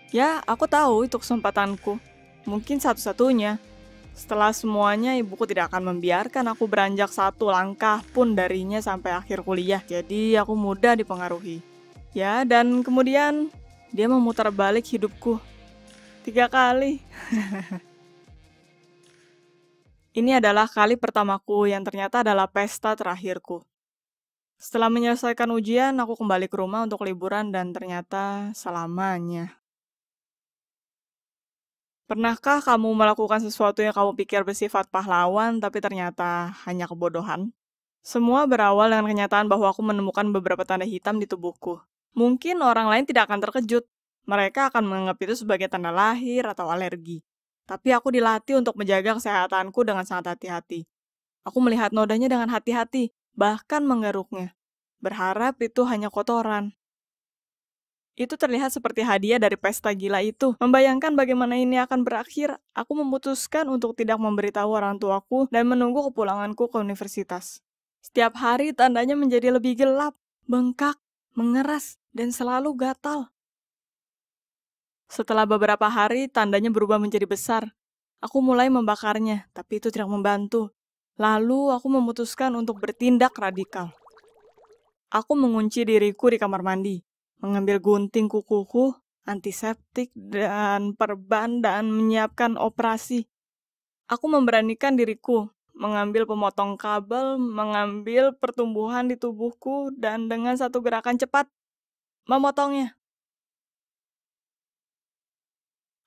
Ya, aku tahu itu kesempatanku, mungkin satu-satunya. Setelah semuanya, ibuku tidak akan membiarkan aku beranjak satu langkah pun darinya sampai akhir kuliah. Jadi aku mudah dipengaruhi. Ya, dan kemudian dia memutar balik hidupku 3 kali. Ini adalah kali pertamaku yang ternyata adalah pesta terakhirku. Setelah menyelesaikan ujian, aku kembali ke rumah untuk liburan dan ternyata selamanya. Pernahkah kamu melakukan sesuatu yang kamu pikir bersifat pahlawan, tapi ternyata hanya kebodohan? Semua berawal dengan kenyataan bahwa aku menemukan beberapa tanda hitam di tubuhku. Mungkin orang lain tidak akan terkejut. Mereka akan menganggap itu sebagai tanda lahir atau alergi. Tapi aku dilatih untuk menjaga kesehatanku dengan sangat hati-hati. Aku melihat nodanya dengan hati-hati, bahkan menggaruknya. Berharap itu hanya kotoran. Itu terlihat seperti hadiah dari pesta gila itu. Membayangkan bagaimana ini akan berakhir, aku memutuskan untuk tidak memberitahu orang tuaku dan menunggu kepulanganku ke universitas. Setiap hari tandanya menjadi lebih gelap, bengkak, mengeras, dan selalu gatal. Setelah beberapa hari, tandanya berubah menjadi besar. Aku mulai membakarnya, tapi itu tidak membantu. Lalu aku memutuskan untuk bertindak radikal. Aku mengunci diriku di kamar mandi, mengambil gunting kukuku, antiseptik, dan perban dan menyiapkan operasi. Aku memberanikan diriku, mengambil pemotong kabel, mengambil pertumbuhan di tubuhku, dan dengan satu gerakan cepat, memotongnya.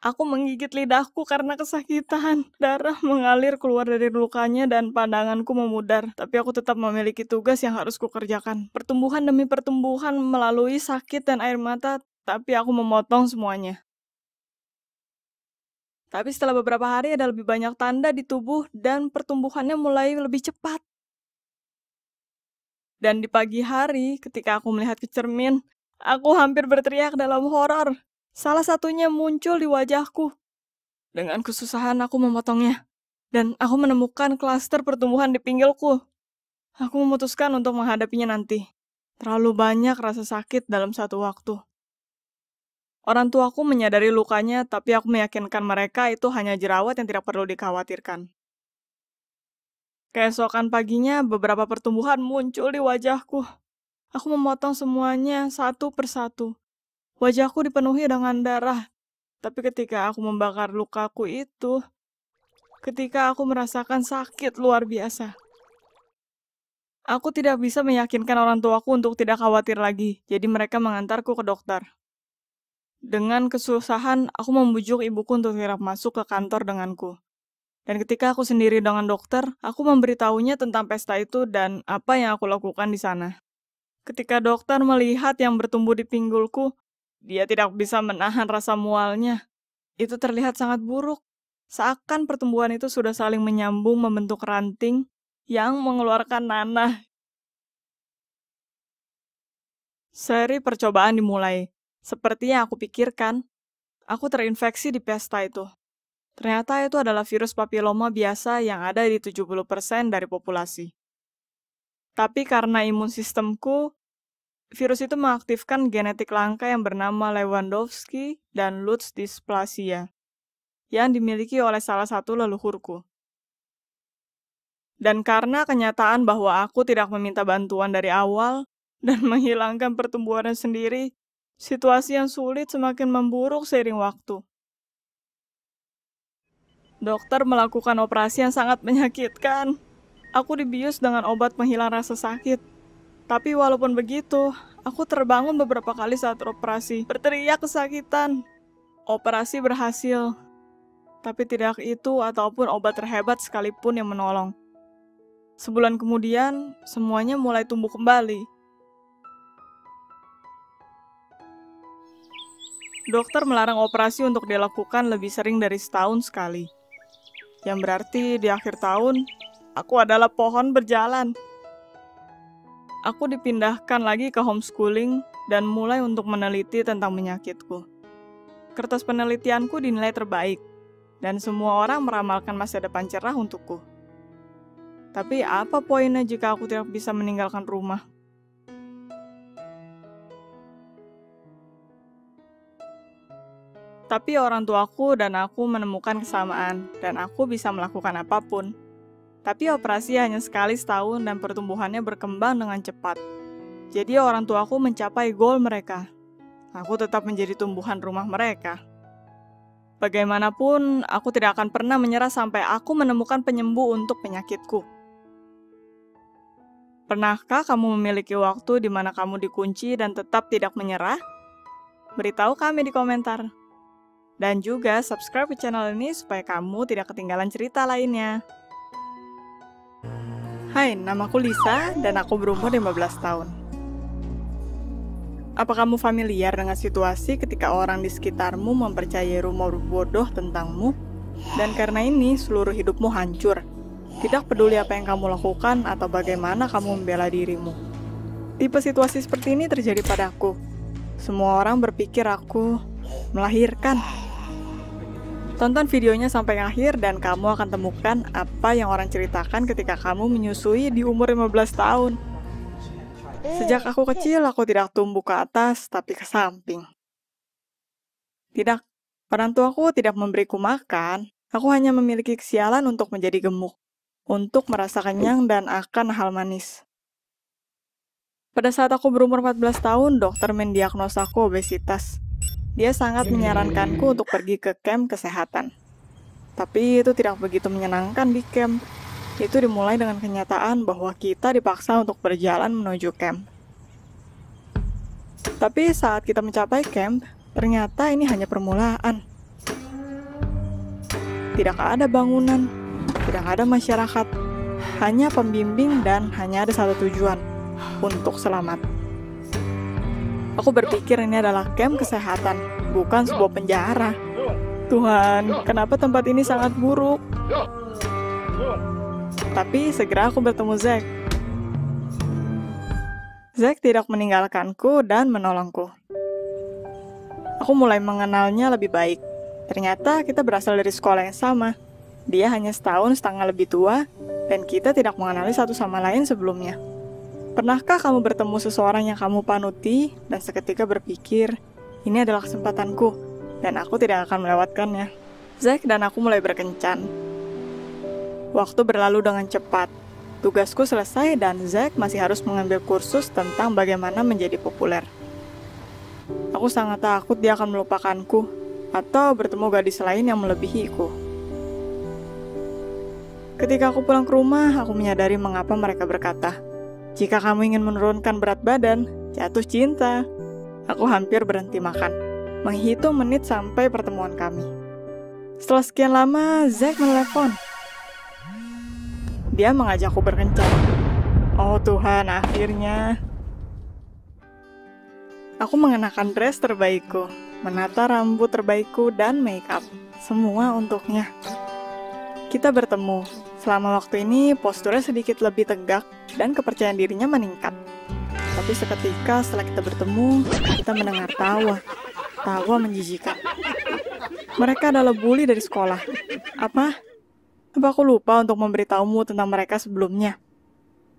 Aku menggigit lidahku karena kesakitan. Darah mengalir keluar dari lukanya dan pandanganku memudar. Tapi aku tetap memiliki tugas yang harus kukerjakan. Pertumbuhan demi pertumbuhan melalui sakit dan air mata, tapi aku memotong semuanya. Tapi setelah beberapa hari ada lebih banyak tanda di tubuh dan pertumbuhannya mulai lebih cepat. Dan di pagi hari, ketika aku melihat ke cermin, aku hampir berteriak dalam horor. Salah satunya muncul di wajahku. Dengan kesusahan aku memotongnya, dan aku menemukan klaster pertumbuhan di pinggulku. Aku memutuskan untuk menghadapinya nanti. Terlalu banyak rasa sakit dalam satu waktu. Orang tuaku menyadari lukanya, tapi aku meyakinkan mereka itu hanya jerawat yang tidak perlu dikhawatirkan. Keesokan paginya, beberapa pertumbuhan muncul di wajahku. Aku memotong semuanya satu persatu. Wajahku dipenuhi dengan darah. Tapi ketika aku membakar lukaku itu, ketika aku merasakan sakit luar biasa, aku tidak bisa meyakinkan orang tuaku untuk tidak khawatir lagi, jadi mereka mengantarku ke dokter. Dengan kesusahan, aku membujuk ibuku untuk segera masuk ke kantor denganku. Dan ketika aku sendiri dengan dokter, aku memberitahunya tentang pesta itu dan apa yang aku lakukan di sana. Ketika dokter melihat yang bertumbuh di pinggulku, dia tidak bisa menahan rasa mualnya. Itu terlihat sangat buruk. Seakan pertumbuhan itu sudah saling menyambung membentuk ranting yang mengeluarkan nanah. Seri percobaan dimulai. Seperti yang aku pikirkan, aku terinfeksi di pesta itu. Ternyata itu adalah virus papiloma biasa yang ada di 70% dari populasi. Tapi karena imun sistemku, virus itu mengaktifkan genetik langka yang bernama Lewandowski dan Lutz dysplasia, yang dimiliki oleh salah satu leluhurku. Dan karena kenyataan bahwa aku tidak meminta bantuan dari awal dan menghilangkan pertumbuhannya sendiri, situasi yang sulit semakin memburuk seiring waktu. Dokter melakukan operasi yang sangat menyakitkan. Aku dibius dengan obat penghilang rasa sakit. Tapi walaupun begitu, aku terbangun beberapa kali saat operasi, berteriak kesakitan. Operasi berhasil, tapi tidak itu ataupun obat terhebat sekalipun yang menolong. Sebulan kemudian, semuanya mulai tumbuh kembali. Dokter melarang operasi untuk dilakukan lebih sering dari setahun sekali. Yang berarti di akhir tahun, aku adalah pohon berjalan. Aku dipindahkan lagi ke homeschooling dan mulai untuk meneliti tentang penyakitku. Kertas penelitianku dinilai terbaik, dan semua orang meramalkan masa depan cerah untukku. Tapi apa poinnya jika aku tidak bisa meninggalkan rumah? Tapi orang tuaku dan aku menemukan kesamaan, dan aku bisa melakukan apapun. Tapi operasi hanya sekali setahun dan pertumbuhannya berkembang dengan cepat. Jadi orang tuaku mencapai goal mereka. Aku tetap menjadi tumbuhan rumah mereka. Bagaimanapun, aku tidak akan pernah menyerah sampai aku menemukan penyembuh untuk penyakitku. Pernahkah kamu memiliki waktu di mana kamu dikunci dan tetap tidak menyerah? Beritahu kami di komentar. Dan juga subscribe ke channel ini supaya kamu tidak ketinggalan cerita lainnya. Hai, namaku Lisa dan aku berumur 15 tahun. Apa kamu familiar dengan situasi ketika orang di sekitarmu mempercayai rumor bodoh tentangmu? Dan karena ini, seluruh hidupmu hancur. Tidak peduli apa yang kamu lakukan atau bagaimana kamu membela dirimu. Tipe situasi seperti ini terjadi padaku. Semua orang berpikir aku melahirkan. Tonton videonya sampai akhir dan kamu akan temukan apa yang orang ceritakan ketika kamu menyusui di umur 15 tahun. Sejak aku kecil, aku tidak tumbuh ke atas, tapi ke samping. Tidak, orang tuaku tidak memberiku makan. Aku hanya memiliki kesialan untuk menjadi gemuk, untuk merasa kenyang dan akan hal manis. Pada saat aku berumur 14 tahun, dokter mendiagnosaku obesitas. Dia sangat menyarankanku untuk pergi ke camp kesehatan. Tapi itu tidak begitu menyenangkan di camp. Itu dimulai dengan kenyataan bahwa kita dipaksa untuk berjalan menuju camp. Tapi saat kita mencapai camp, ternyata ini hanya permulaan. Tidak ada bangunan, tidak ada masyarakat, hanya pembimbing dan hanya ada satu tujuan, untuk selamat. Aku berpikir ini adalah camp kesehatan, bukan sebuah penjara. Tuhan, kenapa tempat ini sangat buruk? Tapi segera aku bertemu Zack. Zack tidak meninggalkanku dan menolongku. Aku mulai mengenalnya lebih baik. Ternyata kita berasal dari sekolah yang sama. Dia hanya setahun setengah lebih tua, dan kita tidak mengenali satu sama lain sebelumnya. Pernahkah kamu bertemu seseorang yang kamu panuti dan seketika berpikir, ini adalah kesempatanku, dan aku tidak akan melewatkannya? Zack dan aku mulai berkencan. Waktu berlalu dengan cepat. Tugasku selesai dan Zack masih harus mengambil kursus tentang bagaimana menjadi populer. Aku sangat takut dia akan melupakanku, atau bertemu gadis lain yang melebihiku. Ketika aku pulang ke rumah, aku menyadari mengapa mereka berkata, jika kamu ingin menurunkan berat badan, jatuh cinta. Aku hampir berhenti makan, menghitung menit sampai pertemuan kami. Setelah sekian lama, Zack menelepon. Dia mengajakku berkencan. Oh Tuhan, akhirnya. Aku mengenakan dress terbaikku, menata rambut terbaikku, dan make up. Semua untuknya. Kita bertemu. Selama waktu ini, posturnya sedikit lebih tegak dan kepercayaan dirinya meningkat. Tapi seketika setelah kita bertemu, kita mendengar tawa. Tawa menjijikan. Mereka adalah bully dari sekolah. Apa? Apa aku lupa untuk memberitahumu tentang mereka sebelumnya?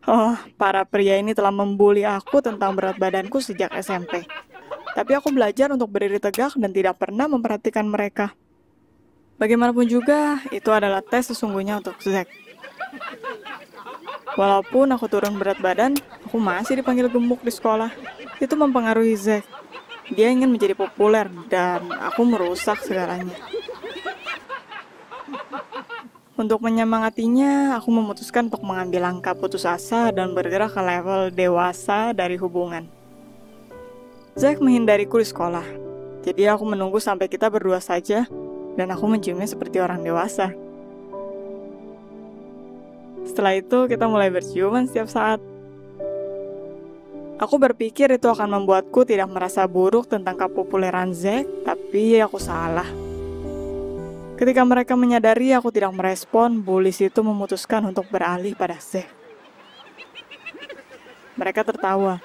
Oh, para pria ini telah membuli aku tentang berat badanku sejak SMP. Tapi aku belajar untuk berdiri tegak dan tidak pernah memperhatikan mereka. Bagaimanapun juga, itu adalah tes sesungguhnya untuk Zack. Walaupun aku turun berat badan, aku masih dipanggil gemuk di sekolah. Itu mempengaruhi Zack. Dia ingin menjadi populer dan aku merusak segalanya. Untuk menyemangatinya, aku memutuskan untuk mengambil langkah putus asa dan bergerak ke level dewasa dari hubungan. Zack menghindariku di sekolah, jadi aku menunggu sampai kita berdua saja, dan aku menciumnya seperti orang dewasa. Setelah itu, kita mulai berciuman setiap saat. Aku berpikir itu akan membuatku tidak merasa buruk tentang kepopuleran Zack, tapi aku salah. Ketika mereka menyadari aku tidak merespon, bullies itu memutuskan untuk beralih pada Zack. Mereka tertawa.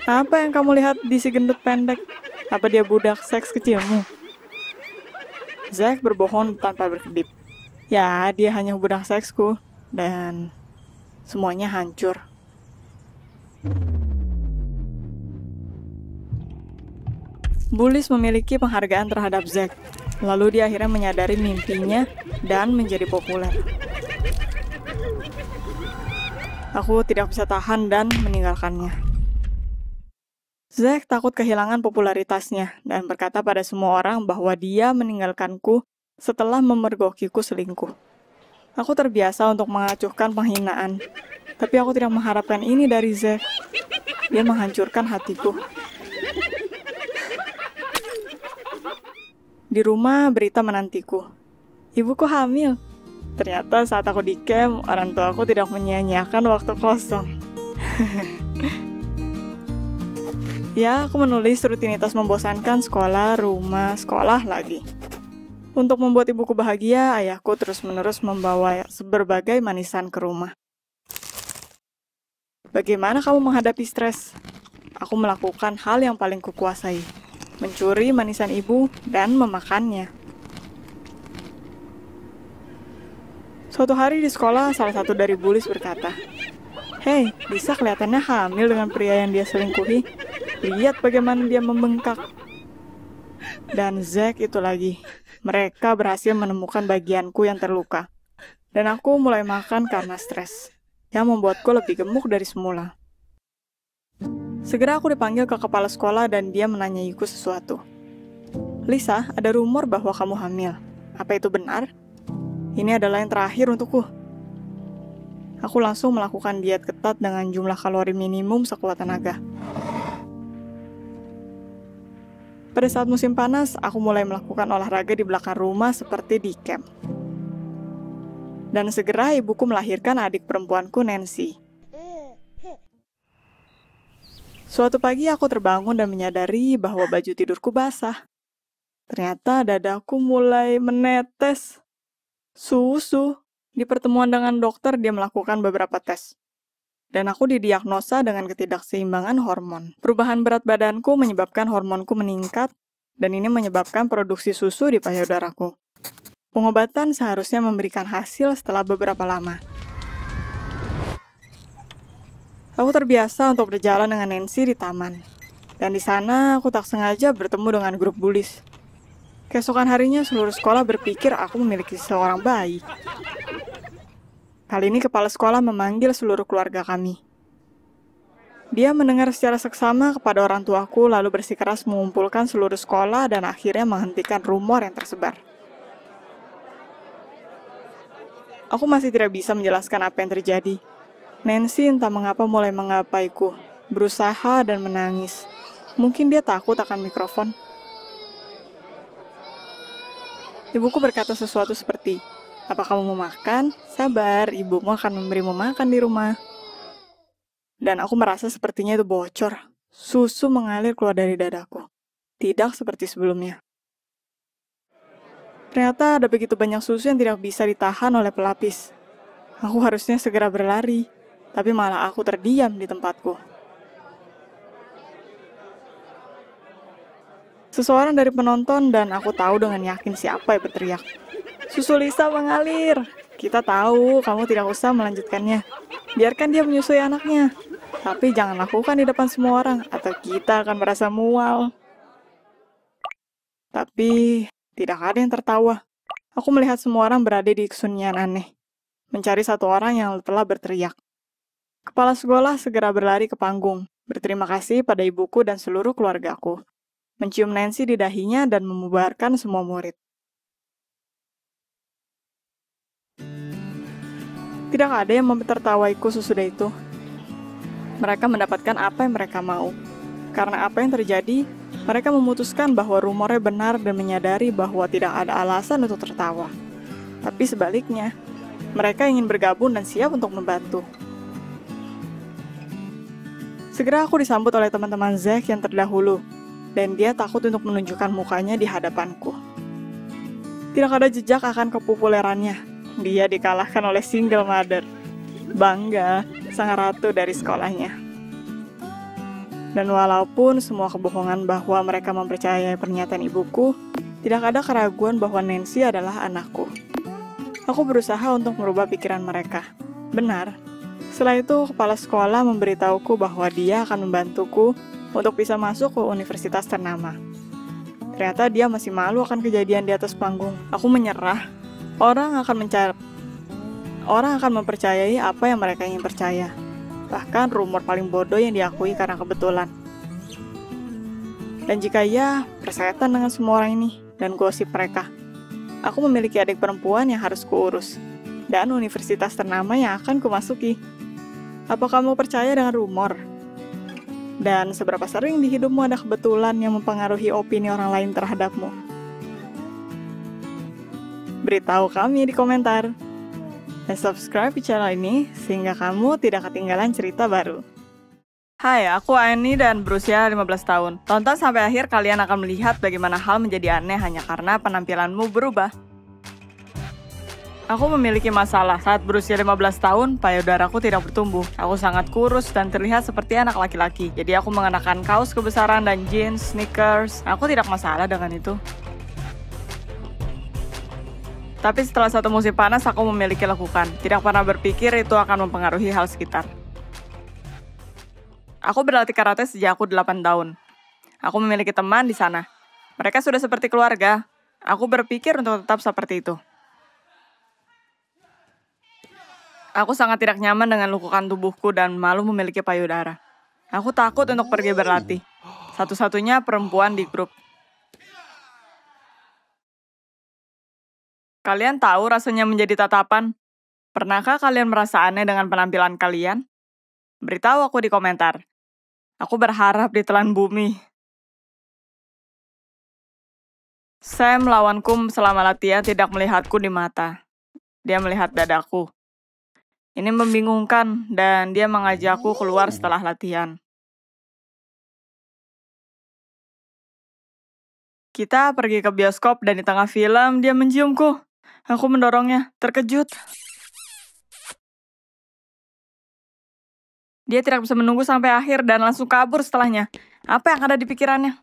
Apa yang kamu lihat di si gendut pendek? Apa dia budak seks kecilmu? Zack berbohong tanpa berkedip. Ya, dia hanya budak seksku. Dan semuanya hancur. Bullies memiliki penghargaan terhadap Zack. Lalu dia akhirnya menyadari mimpinya dan menjadi populer. Aku tidak bisa tahan dan meninggalkannya. Zack takut kehilangan popularitasnya dan berkata pada semua orang bahwa dia meninggalkanku setelah memergokiku selingkuh. Aku terbiasa untuk mengacuhkan penghinaan, tapi aku tidak mengharapkan ini dari Zack. Dia menghancurkan hatiku. Di rumah, berita menantiku. Ibuku hamil. Ternyata saat aku di camp, orang tuaku tidak menyia-nyiakan waktu kosong. Ya, aku menulis rutinitas membosankan sekolah, rumah, sekolah lagi. Untuk membuat ibuku bahagia, ayahku terus-menerus membawa berbagai manisan ke rumah. Bagaimana kamu menghadapi stres? Aku melakukan hal yang paling kukuasai. Mencuri manisan ibu dan memakannya. Suatu hari di sekolah, salah satu dari bullies berkata, "Hei, Lisa kelihatannya hamil dengan pria yang dia selingkuhi. Lihat bagaimana dia membengkak." Dan Zack itu lagi. Mereka berhasil menemukan bagianku yang terluka. Dan aku mulai makan karena stres, yang membuatku lebih gemuk dari semula. Segera aku dipanggil ke kepala sekolah dan dia menanyaiku sesuatu. "Lisa, ada rumor bahwa kamu hamil. Apa itu benar? Ini adalah yang terakhir untukku." Aku langsung melakukan diet ketat dengan jumlah kalori minimum sekuat tenaga. Pada saat musim panas, aku mulai melakukan olahraga di belakang rumah seperti di camp. Dan segera ibuku melahirkan adik perempuanku Nancy. Suatu pagi aku terbangun dan menyadari bahwa baju tidurku basah. Ternyata dadaku mulai menetes susu. Di pertemuan dengan dokter, dia melakukan beberapa tes. Dan aku didiagnosa dengan ketidakseimbangan hormon. Perubahan berat badanku menyebabkan hormonku meningkat, dan ini menyebabkan produksi susu di payudaraku. Pengobatan seharusnya memberikan hasil setelah beberapa lama. Aku terbiasa untuk berjalan dengan Nancy di taman. Dan di sana aku tak sengaja bertemu dengan grup bullies. Keesokan harinya seluruh sekolah berpikir aku memiliki seorang bayi. Kali ini kepala sekolah memanggil seluruh keluarga kami. Dia mendengar secara seksama kepada orang tuaku lalu bersikeras mengumpulkan seluruh sekolah dan akhirnya menghentikan rumor yang tersebar. Aku masih tidak bisa menjelaskan apa yang terjadi. Nancy entah mengapa mulai mengapaiku, berusaha dan menangis. Mungkin dia takut akan mikrofon. Ibuku berkata sesuatu seperti, "Apa kamu mau makan? Sabar, ibumu akan memberimu makan di rumah." Dan aku merasa sepertinya itu bocor. Susu mengalir keluar dari dadaku. Tidak seperti sebelumnya. Ternyata ada begitu banyak susu yang tidak bisa ditahan oleh pelapis. Aku harusnya segera berlari, tapi malah aku terdiam di tempatku. Seseorang dari penonton dan aku tahu dengan yakin siapa yang berteriak. Susu Lisa mengalir. Kita tahu kamu tidak usah melanjutkannya. Biarkan dia menyusui anaknya. Tapi jangan lakukan di depan semua orang, atau kita akan merasa mual. Tapi tidak ada yang tertawa. Aku melihat semua orang berada di kesunyian aneh, mencari satu orang yang telah berteriak. Kepala sekolah segera berlari ke panggung, berterima kasih pada ibuku dan seluruh keluargaku, mencium Nancy di dahinya dan membubarkan semua murid. Tidak ada yang memtertawaiku sesudah itu. Mereka mendapatkan apa yang mereka mau. Karena apa yang terjadi, mereka memutuskan bahwa rumornya benar dan menyadari bahwa tidak ada alasan untuk tertawa. Tapi sebaliknya, mereka ingin bergabung dan siap untuk membantu. Segera aku disambut oleh teman-teman Zack yang terdahulu, dan dia takut untuk menunjukkan mukanya di hadapanku. Tidak ada jejak akan kepopulerannya. Dia dikalahkan oleh single mother. Bangga, sang ratu dari sekolahnya. Dan walaupun semua kebohongan bahwa mereka mempercayai pernyataan ibuku, tidak ada keraguan bahwa Nancy adalah anakku. Aku berusaha untuk merubah pikiran mereka. Benar. Setelah itu, kepala sekolah memberitahuku bahwa dia akan membantuku untuk bisa masuk ke universitas ternama. Ternyata dia masih malu akan kejadian di atas panggung. Aku menyerah. Orang akan mempercayai apa yang mereka ingin percaya. Bahkan rumor paling bodoh yang diakui karena kebetulan. Dan jika ia persetan dengan semua orang ini dan gosip mereka. Aku memiliki adik perempuan yang harus kuurus. Dan universitas ternama yang akan kumasuki. Apa kamu percaya dengan rumor? Dan seberapa sering di hidupmu ada kebetulan yang mempengaruhi opini orang lain terhadapmu? Beritahu kami di komentar. Dan subscribe di channel ini sehingga kamu tidak ketinggalan cerita baru. Hai, aku Annie dan berusia 15 tahun. Tonton sampai akhir, kalian akan melihat bagaimana hal menjadi aneh hanya karena penampilanmu berubah. Aku memiliki masalah. Saat berusia 15 tahun, payudaraku tidak bertumbuh. Aku sangat kurus dan terlihat seperti anak laki-laki. Jadi aku mengenakan kaos kebesaran dan jeans, sneakers. Aku tidak masalah dengan itu. Tapi setelah satu musim panas, aku memiliki lekukan. Tidak pernah berpikir itu akan mempengaruhi hal sekitar. Aku berlatih karate sejak aku 8 tahun. Aku memiliki teman di sana. Mereka sudah seperti keluarga. Aku berpikir untuk tetap seperti itu. Aku sangat tidak nyaman dengan lekukan tubuhku dan malu memiliki payudara. Aku takut untuk pergi berlatih. Satu-satunya perempuan di grup. Kalian tahu rasanya menjadi tatapan? Pernahkah kalian merasa aneh dengan penampilan kalian? Beritahu aku di komentar. Aku berharap ditelan bumi. Sam, lawanku selama latihan, tidak melihatku di mata. Dia melihat dadaku. Ini membingungkan dan dia mengajakku keluar setelah latihan. Kita pergi ke bioskop dan di tengah film dia menciumku. Aku mendorongnya, terkejut. Dia tidak bisa menunggu sampai akhir dan langsung kabur setelahnya. Apa yang ada di pikirannya?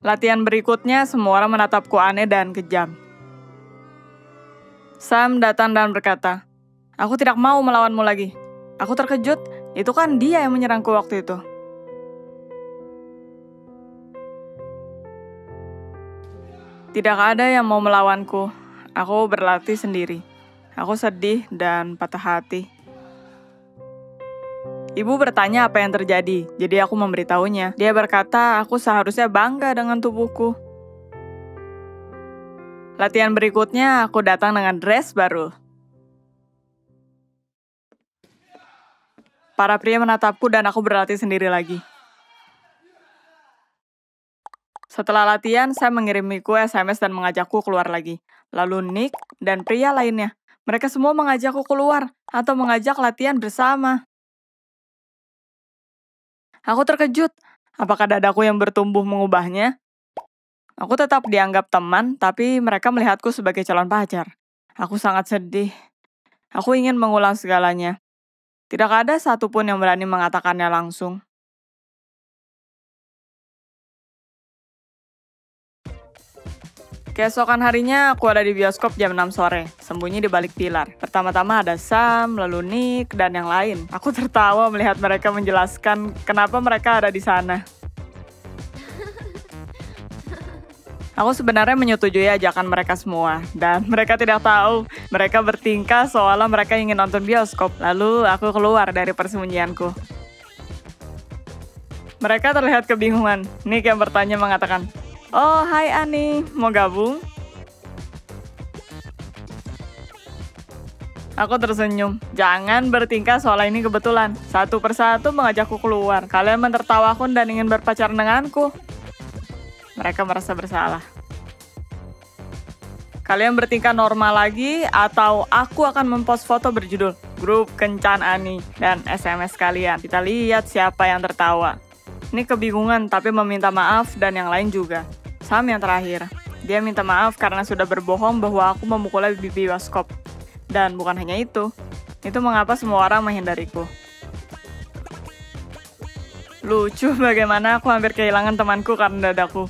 Latihan berikutnya, semua orang menatapku aneh dan kejam. Sam datang dan berkata, "Aku tidak mau melawanmu lagi." Aku terkejut, itu kan dia yang menyerangku waktu itu. Tidak ada yang mau melawanku. Aku berlatih sendiri. Aku sedih dan patah hati. Ibu bertanya apa yang terjadi, jadi aku memberitahunya. Dia berkata, aku seharusnya bangga dengan tubuhku. Latihan berikutnya, aku datang dengan dress baru. Para pria menatapku dan aku berlatih sendiri lagi. Setelah latihan, saya mengirimiku SMS dan mengajakku keluar lagi. Lalu Nick dan pria lainnya. Mereka semua mengajakku keluar atau mengajak latihan bersama. Aku terkejut. Apakah dadaku yang bertumbuh mengubahnya? Aku tetap dianggap teman, tapi mereka melihatku sebagai calon pacar. Aku sangat sedih. Aku ingin mengulang segalanya. Tidak ada satupun yang berani mengatakannya langsung. Keesokan harinya aku ada di bioskop jam 6 sore, sembunyi di balik pilar. Pertama-tama ada Sam, lalu Nick, dan yang lain. Aku tertawa melihat mereka menjelaskan kenapa mereka ada di sana. Aku sebenarnya menyetujui ajakan mereka semua, dan mereka tidak tahu. Mereka bertingkah seolah mereka ingin nonton bioskop. Lalu aku keluar dari persembunyianku. Mereka terlihat kebingungan. Nick yang bertanya mengatakan, "Oh, hai Ani, mau gabung?" Aku tersenyum. Jangan bertingkah seolah ini kebetulan. Satu persatu mengajakku keluar. Kalian menertawaku dan ingin berpacaran denganku. Mereka merasa bersalah. Kalian bertingkah normal lagi atau aku akan mempost foto berjudul Grup Kencan Ani dan SMS kalian. Kita lihat siapa yang tertawa. Ini kebingungan tapi meminta maaf dan yang lain juga. Sam yang terakhir. Dia minta maaf karena sudah berbohong bahwa aku memukulnya di bioskop. Dan bukan hanya itu mengapa semua orang menghindariku. Lucu bagaimana aku hampir kehilangan temanku karena dadaku.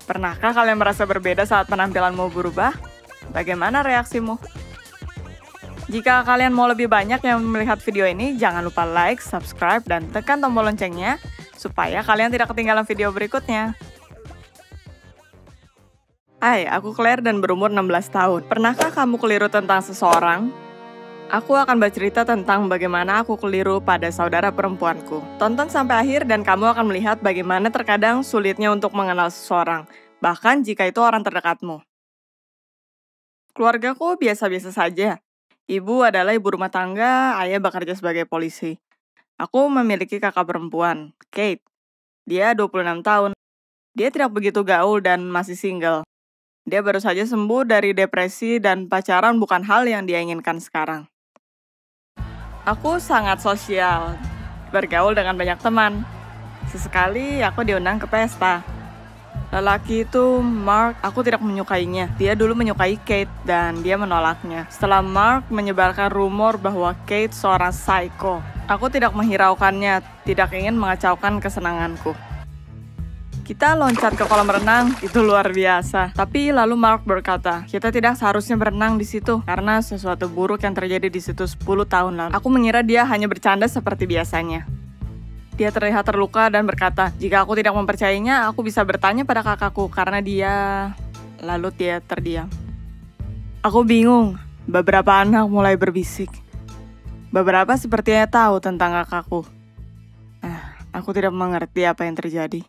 Pernahkah kalian merasa berbeda saat penampilanmu berubah? Bagaimana reaksimu? Jika kalian mau lebih banyak yang melihat video ini, jangan lupa like, subscribe, dan tekan tombol loncengnya supaya kalian tidak ketinggalan video berikutnya. Hai, aku Claire dan berumur 16 tahun. Pernahkah kamu keliru tentang seseorang? Aku akan bercerita tentang bagaimana aku keliru pada saudara perempuanku. Tonton sampai akhir dan kamu akan melihat bagaimana terkadang sulitnya untuk mengenal seseorang, bahkan jika itu orang terdekatmu. Keluargaku biasa-biasa saja. Ibu adalah ibu rumah tangga, ayah bekerja sebagai polisi. Aku memiliki kakak perempuan, Kate. Dia 26 tahun. Dia tidak begitu gaul dan masih single. Dia baru saja sembuh dari depresi dan pacaran bukan hal yang dia inginkan sekarang. Aku sangat sosial, bergaul dengan banyak teman. Sesekali aku diundang ke pesta. Lelaki itu, Mark, aku tidak menyukainya. Dia dulu menyukai Kate dan dia menolaknya. Setelah Mark menyebarkan rumor bahwa Kate seorang psycho, aku tidak menghiraukannya, tidak ingin mengacaukan kesenanganku. Kita loncat ke kolam renang, itu luar biasa. Tapi lalu Mark berkata, kita tidak seharusnya berenang di situ karena sesuatu buruk yang terjadi di situ 10 tahun lalu. Aku mengira dia hanya bercanda seperti biasanya. Dia terlihat terluka dan berkata, jika aku tidak mempercayainya, aku bisa bertanya pada kakakku karena dia... Lalu dia terdiam. Aku bingung. Beberapa anak mulai berbisik. Beberapa sepertinya tahu tentang kakakku. Aku tidak mengerti apa yang terjadi.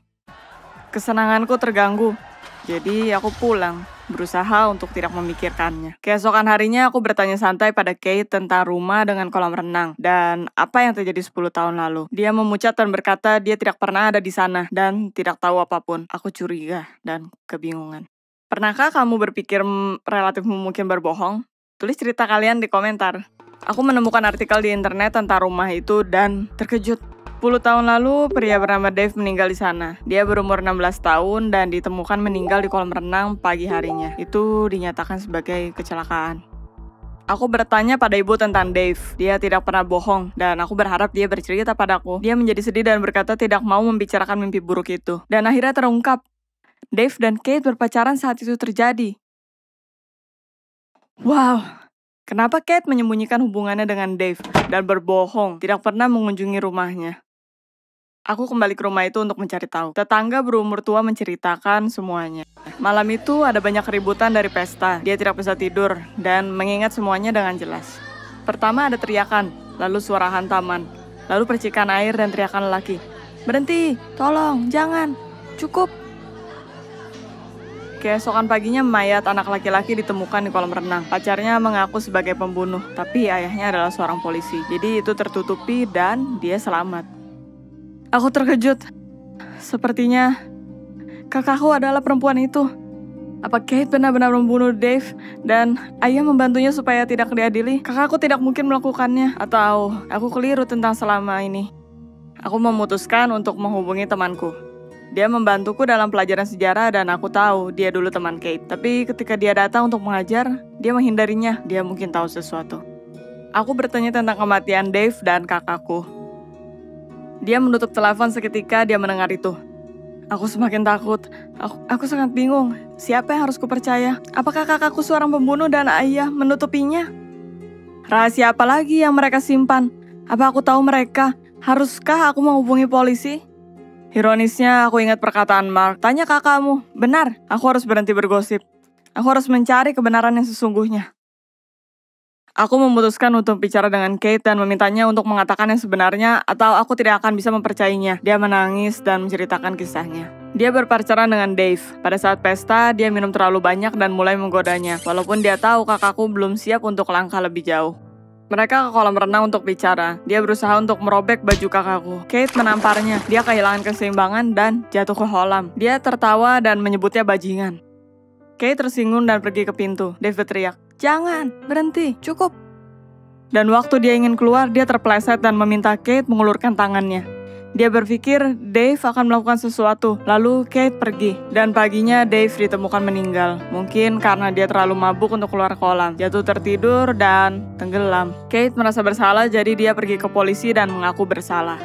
Kesenanganku terganggu, jadi aku pulang, berusaha untuk tidak memikirkannya. Keesokan harinya aku bertanya santai pada Kate tentang rumah dengan kolam renang dan apa yang terjadi 10 tahun lalu. Dia memucat dan berkata dia tidak pernah ada di sana dan tidak tahu apapun. Aku curiga dan kebingungan. Pernahkah kamu berpikir relatifmu mungkin berbohong? Tulis cerita kalian di komentar. Aku menemukan artikel di internet tentang rumah itu dan terkejut. 10 tahun lalu, pria bernama Dave meninggal di sana. Dia berumur 16 tahun dan ditemukan meninggal di kolam renang pagi harinya. Itu dinyatakan sebagai kecelakaan. Aku bertanya pada ibu tentang Dave. Dia tidak pernah bohong dan aku berharap dia bercerita padaku. Dia menjadi sedih dan berkata tidak mau membicarakan mimpi buruk itu. Dan akhirnya terungkap. Dave dan Kate berpacaran saat itu terjadi. Wow, kenapa Kate menyembunyikan hubungannya dengan Dave dan berbohong, tidak pernah mengunjungi rumahnya? Aku kembali ke rumah itu untuk mencari tahu. Tetangga berumur tua menceritakan semuanya. Malam itu ada banyak keributan dari pesta. Dia tidak bisa tidur dan mengingat semuanya dengan jelas. Pertama ada teriakan, lalu suara hantaman, lalu percikan air dan teriakan lelaki. Berhenti, tolong, jangan, cukup. Keesokan paginya mayat anak laki-laki ditemukan di kolam renang. Pacarnya mengaku sebagai pembunuh, tapi ayahnya adalah seorang polisi. Jadi itu tertutupi dan dia selamat. Aku terkejut. Sepertinya kakakku adalah perempuan itu. Apa Kate benar-benar membunuh Dave dan ayah membantunya supaya tidak diadili? Kakakku tidak mungkin melakukannya. Atau aku keliru tentang selama ini. Aku memutuskan untuk menghubungi temanku. Dia membantuku dalam pelajaran sejarah dan aku tahu dia dulu teman Kate. Tapi ketika dia datang untuk mengajar, dia menghindarinya. Dia mungkin tahu sesuatu. Aku bertanya tentang kematian Dave dan kakakku. Dia menutup telepon seketika dia mendengar itu. Aku semakin takut. Aku sangat bingung. Siapa yang harus kupercaya? Apakah kakakku seorang pembunuh dan ayah menutupinya? Rahasia apa lagi yang mereka simpan? Apa aku tahu mereka? Haruskah aku menghubungi polisi? Ironisnya, aku ingat perkataan Mark. Tanya kakakmu. Benar, aku harus berhenti bergosip. Aku harus mencari kebenaran yang sesungguhnya. Aku memutuskan untuk bicara dengan Kate dan memintanya untuk mengatakan yang sebenarnya atau aku tidak akan bisa mempercayainya. Dia menangis dan menceritakan kisahnya. Dia berpacaran dengan Dave. Pada saat pesta, dia minum terlalu banyak dan mulai menggodanya. Walaupun dia tahu kakakku belum siap untuk langkah lebih jauh. Mereka ke kolam renang untuk bicara. Dia berusaha untuk merobek baju kakakku. Kate menamparnya. Dia kehilangan keseimbangan dan jatuh ke kolam. Dia tertawa dan menyebutnya bajingan. Kate tersinggung dan pergi ke pintu. Dave berteriak, "Jangan, berhenti, cukup." Dan waktu dia ingin keluar, dia terpeleset dan meminta Kate mengulurkan tangannya. Dia berpikir Dave akan melakukan sesuatu, lalu Kate pergi. Dan paginya Dave ditemukan meninggal. Mungkin karena dia terlalu mabuk untuk keluar kolam, jatuh tertidur dan tenggelam. Kate merasa bersalah, jadi dia pergi ke polisi dan mengaku bersalah.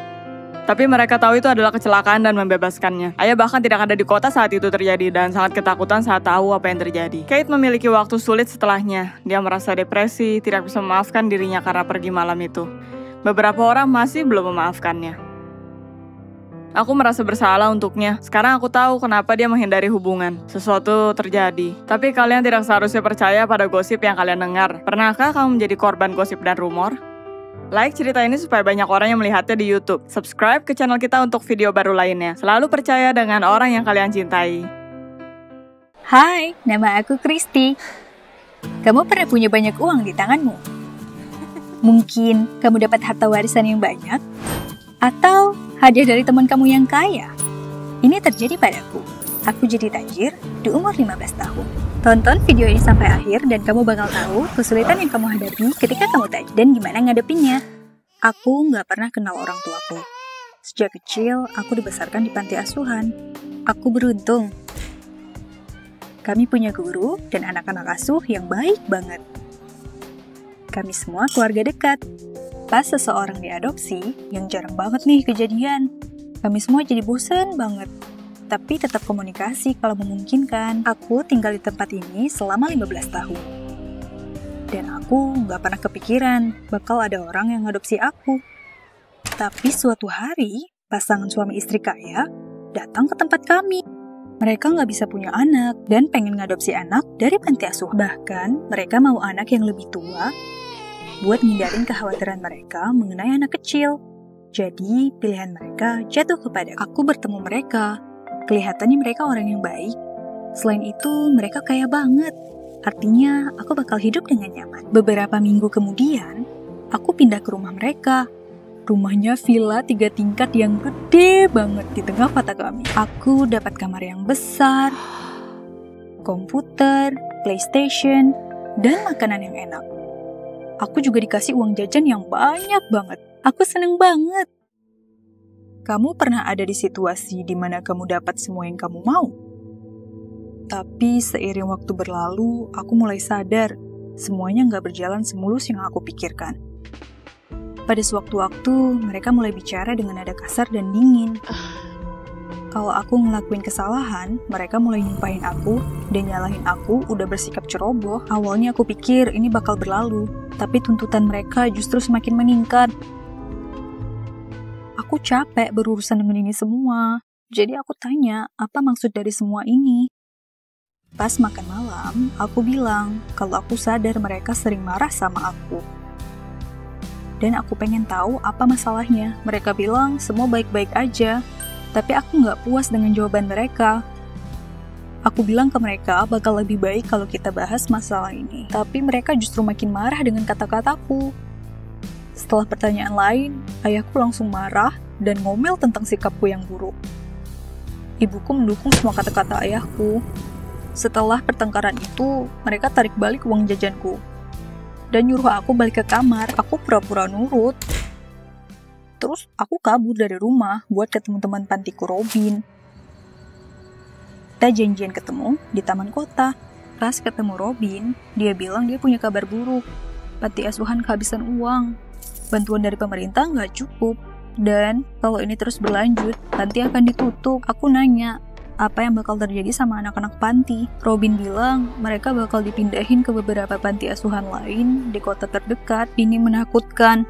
Tapi mereka tahu itu adalah kecelakaan dan membebaskannya. Ayah bahkan tidak ada di kota saat itu terjadi dan sangat ketakutan saat tahu apa yang terjadi. Kate memiliki waktu sulit setelahnya. Dia merasa depresi, tidak bisa memaafkan dirinya karena pergi malam itu. Beberapa orang masih belum memaafkannya. Aku merasa bersalah untuknya. Sekarang aku tahu kenapa dia menghindari hubungan. Sesuatu terjadi. Tapi kalian tidak seharusnya percaya pada gosip yang kalian dengar. Pernahkah kamu menjadi korban gosip dan rumor? Like cerita ini supaya banyak orang yang melihatnya di YouTube. Subscribe ke channel kita untuk video baru lainnya. Selalu percaya dengan orang yang kalian cintai. Hai, nama aku Kristi. Kamu pernah punya banyak uang di tanganmu? Mungkin kamu dapat harta warisan yang banyak? Atau hadiah dari teman kamu yang kaya? Ini terjadi padaku. Aku jadi tajir di umur 15 tahun. Tonton video ini sampai akhir dan kamu bakal tahu kesulitan yang kamu hadapi ketika kamu tajir dan gimana ngadepinnya. Aku nggak pernah kenal orang tuaku. Sejak kecil, aku dibesarkan di panti asuhan. Aku beruntung. Kami punya guru dan anak-anak asuh yang baik banget. Kami semua keluarga dekat. Pas seseorang diadopsi, yang jarang banget nih kejadian. Kami semua jadi bosan banget. Tapi tetap komunikasi kalau memungkinkan. Aku tinggal di tempat ini selama 15 tahun. Dan aku nggak pernah kepikiran bakal ada orang yang ngadopsi aku. Tapi suatu hari, pasangan suami istri kaya datang ke tempat kami. Mereka nggak bisa punya anak dan pengen ngadopsi anak dari panti asuhan. Bahkan, mereka mau anak yang lebih tua buat ngindarin kekhawatiran mereka mengenai anak kecil. Jadi, pilihan mereka jatuh kepada aku. Bertemu mereka. Kelihatannya mereka orang yang baik. Selain itu, mereka kaya banget. Artinya, aku bakal hidup dengan nyaman. Beberapa minggu kemudian, aku pindah ke rumah mereka. Rumahnya villa 3 tingkat yang gede banget di tengah kota kami. Aku dapat kamar yang besar, komputer, PlayStation, dan makanan yang enak. Aku juga dikasih uang jajan yang banyak banget. Aku seneng banget. Kamu pernah ada di situasi di mana kamu dapat semua yang kamu mau? Tapi seiring waktu berlalu, aku mulai sadar semuanya nggak berjalan semulus yang aku pikirkan. Pada sewaktu-waktu, mereka mulai bicara dengan nada kasar dan dingin. Kalau aku ngelakuin kesalahan, mereka mulai nyumpahin aku dan nyalahin aku udah bersikap ceroboh. Awalnya aku pikir ini bakal berlalu, tapi tuntutan mereka justru semakin meningkat. Aku capek berurusan dengan ini semua. Jadi aku tanya, apa maksud dari semua ini? Pas makan malam, aku bilang kalau aku sadar mereka sering marah sama aku. Dan aku pengen tahu apa masalahnya. Mereka bilang semua baik-baik aja, tapi aku nggak puas dengan jawaban mereka. Aku bilang ke mereka bakal lebih baik kalau kita bahas masalah ini. Tapi mereka justru makin marah dengan kata-kataku. Setelah pertanyaan lain, ayahku langsung marah dan ngomel tentang sikapku yang buruk. Ibuku mendukung semua kata-kata ayahku. Setelah pertengkaran itu, mereka tarik balik uang jajanku dan nyuruh aku balik ke kamar. Aku pura-pura nurut. Terus aku kabur dari rumah buat ketemu teman pantiku Robin. Kita janjian ketemu di taman kota. Pas ketemu Robin, dia bilang dia punya kabar buruk. Panti asuhan kehabisan uang. Bantuan dari pemerintah nggak cukup. Dan kalau ini terus berlanjut, panti akan ditutup. Aku nanya, apa yang bakal terjadi sama anak-anak panti? Robin bilang mereka bakal dipindahin ke beberapa panti asuhan lain di kota terdekat. Ini menakutkan.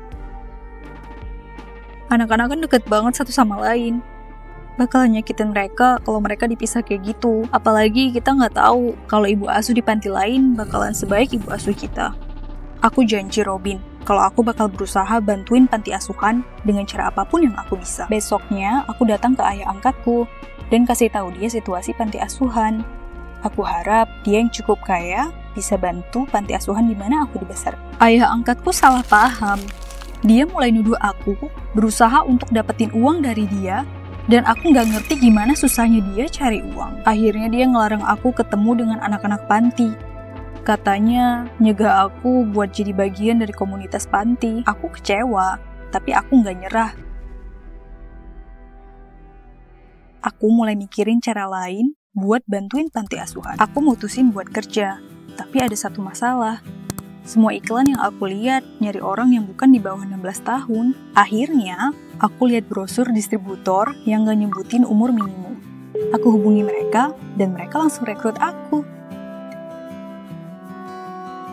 Anak-anak kan deket banget satu sama lain. Bakal nyakitin mereka kalau mereka dipisah kayak gitu. Apalagi kita nggak tahu kalau ibu asuh di panti lain bakalan sebaik ibu asuh kita. Aku janji Robin, kalau aku bakal berusaha bantuin panti asuhan dengan cara apapun yang aku bisa. Besoknya, aku datang ke ayah angkatku dan kasih tahu dia situasi panti asuhan. Aku harap dia yang cukup kaya bisa bantu panti asuhan di mana aku dibesarkan. Ayah angkatku salah paham. Dia mulai nuduh aku berusaha untuk dapetin uang dari dia, dan aku nggak ngerti gimana susahnya dia cari uang. Akhirnya dia ngelarang aku ketemu dengan anak-anak panti. Katanya nyegah aku buat jadi bagian dari komunitas panti. Aku kecewa, tapi aku nggak nyerah. Aku mulai mikirin cara lain buat bantuin panti asuhan. Aku mutusin buat kerja, tapi ada satu masalah. Semua iklan yang aku lihat nyari orang yang bukan di bawah 16 tahun. Akhirnya, aku lihat brosur distributor yang nggak nyebutin umur minimum. Aku hubungi mereka, dan mereka langsung rekrut aku.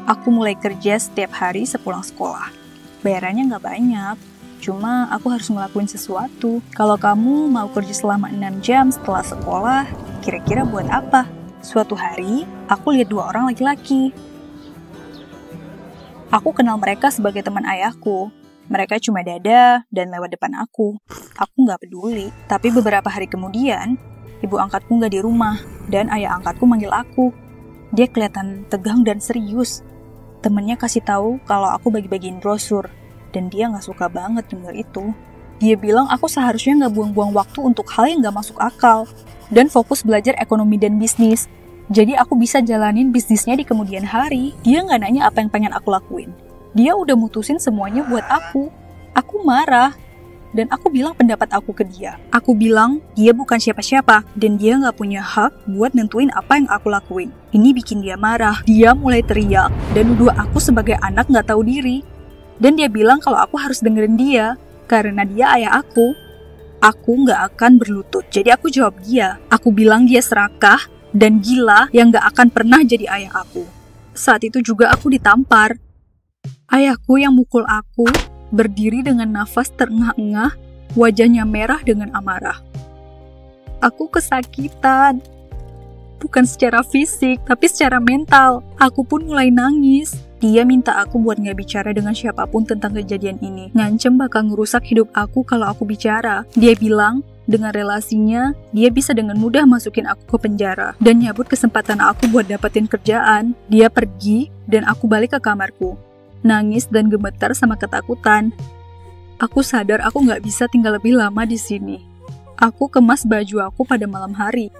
Aku mulai kerja setiap hari sepulang sekolah. Bayarannya nggak banyak, cuma aku harus ngelakuin sesuatu. Kalau kamu mau kerja selama 6 jam setelah sekolah, kira-kira buat apa? Suatu hari, aku lihat 2 orang laki-laki. Aku kenal mereka sebagai teman ayahku. Mereka cuma dada dan lewat depan aku. Aku nggak peduli. Tapi beberapa hari kemudian, ibu angkatku nggak di rumah, dan ayah angkatku manggil aku. Dia kelihatan tegang dan serius. Temennya kasih tahu kalau aku bagi-bagiin brosur, dan dia nggak suka banget denger itu. Dia bilang aku seharusnya nggak buang-buang waktu untuk hal yang nggak masuk akal, dan fokus belajar ekonomi dan bisnis. Jadi aku bisa jalanin bisnisnya di kemudian hari. Dia nggak nanya apa yang pengen aku lakuin. Dia udah mutusin semuanya buat aku. Aku marah. Dan aku bilang pendapat aku ke dia. Aku bilang, dia bukan siapa-siapa, dan dia nggak punya hak buat nentuin apa yang aku lakuin. Ini bikin dia marah. Dia mulai teriak, dan nuduh aku sebagai anak nggak tahu diri. Dan dia bilang kalau aku harus dengerin dia, karena dia ayah aku. Aku nggak akan berlutut. Jadi aku jawab dia. Aku bilang dia serakah, dan gila yang nggak akan pernah jadi ayah aku. Saat itu juga aku ditampar. Ayahku yang mukul aku, berdiri dengan nafas terengah-engah, wajahnya merah dengan amarah. Aku kesakitan. Bukan secara fisik, tapi secara mental. Aku pun mulai nangis. Dia minta aku buat gak bicara dengan siapapun tentang kejadian ini. Ngancem bakal ngerusak hidup aku kalau aku bicara. Dia bilang, dengan relasinya, dia bisa dengan mudah masukin aku ke penjara. Dan nyabut kesempatan aku buat dapetin kerjaan. Dia pergi, dan aku balik ke kamarku. Nangis dan gemetar sama ketakutan. Aku sadar aku nggak bisa tinggal lebih lama di sini. Aku kemas baju aku pada malam hari.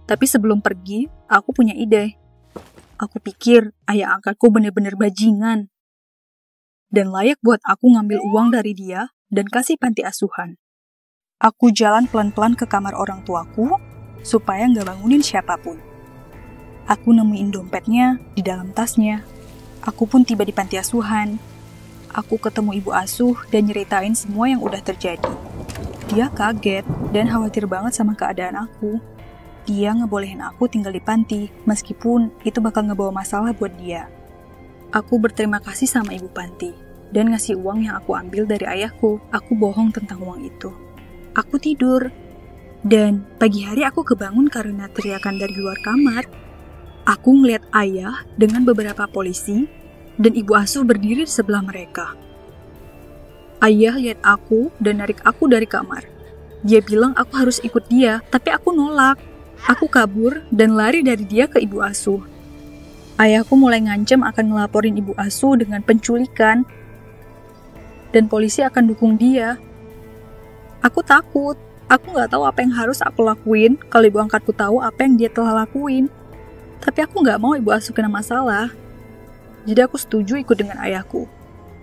Tapi sebelum pergi, aku punya ide. Aku pikir ayah angkatku bener-bener bajingan. Dan layak buat aku ngambil uang dari dia dan kasih panti asuhan. Aku jalan pelan-pelan ke kamar orang tuaku, supaya nggak bangunin siapapun. Aku nemuin dompetnya di dalam tasnya. Aku pun tiba di panti asuhan. Aku ketemu ibu asuh dan nyeritain semua yang udah terjadi. Dia kaget dan khawatir banget sama keadaan aku. Dia ngebolehin aku tinggal di panti, meskipun itu bakal ngebawa masalah buat dia. Aku berterima kasih sama ibu panti, dan ngasih uang yang aku ambil dari ayahku. Aku bohong tentang uang itu. Aku tidur, dan pagi hari aku kebangun karena teriakan dari luar kamar. Aku ngeliat ayah dengan beberapa polisi, dan ibu asuh berdiri di sebelah mereka. Ayah lihat aku dan narik aku dari kamar. Dia bilang aku harus ikut dia, tapi aku nolak. Aku kabur dan lari dari dia ke ibu asuh. Ayahku mulai ngancam akan ngelaporin ibu asuh dengan penculikan, dan polisi akan dukung dia. Aku takut. Aku nggak tahu apa yang harus aku lakuin kalau ibu angkatku tahu apa yang dia telah lakuin. Tapi aku nggak mau ibu asuh kena masalah. Jadi aku setuju ikut dengan ayahku.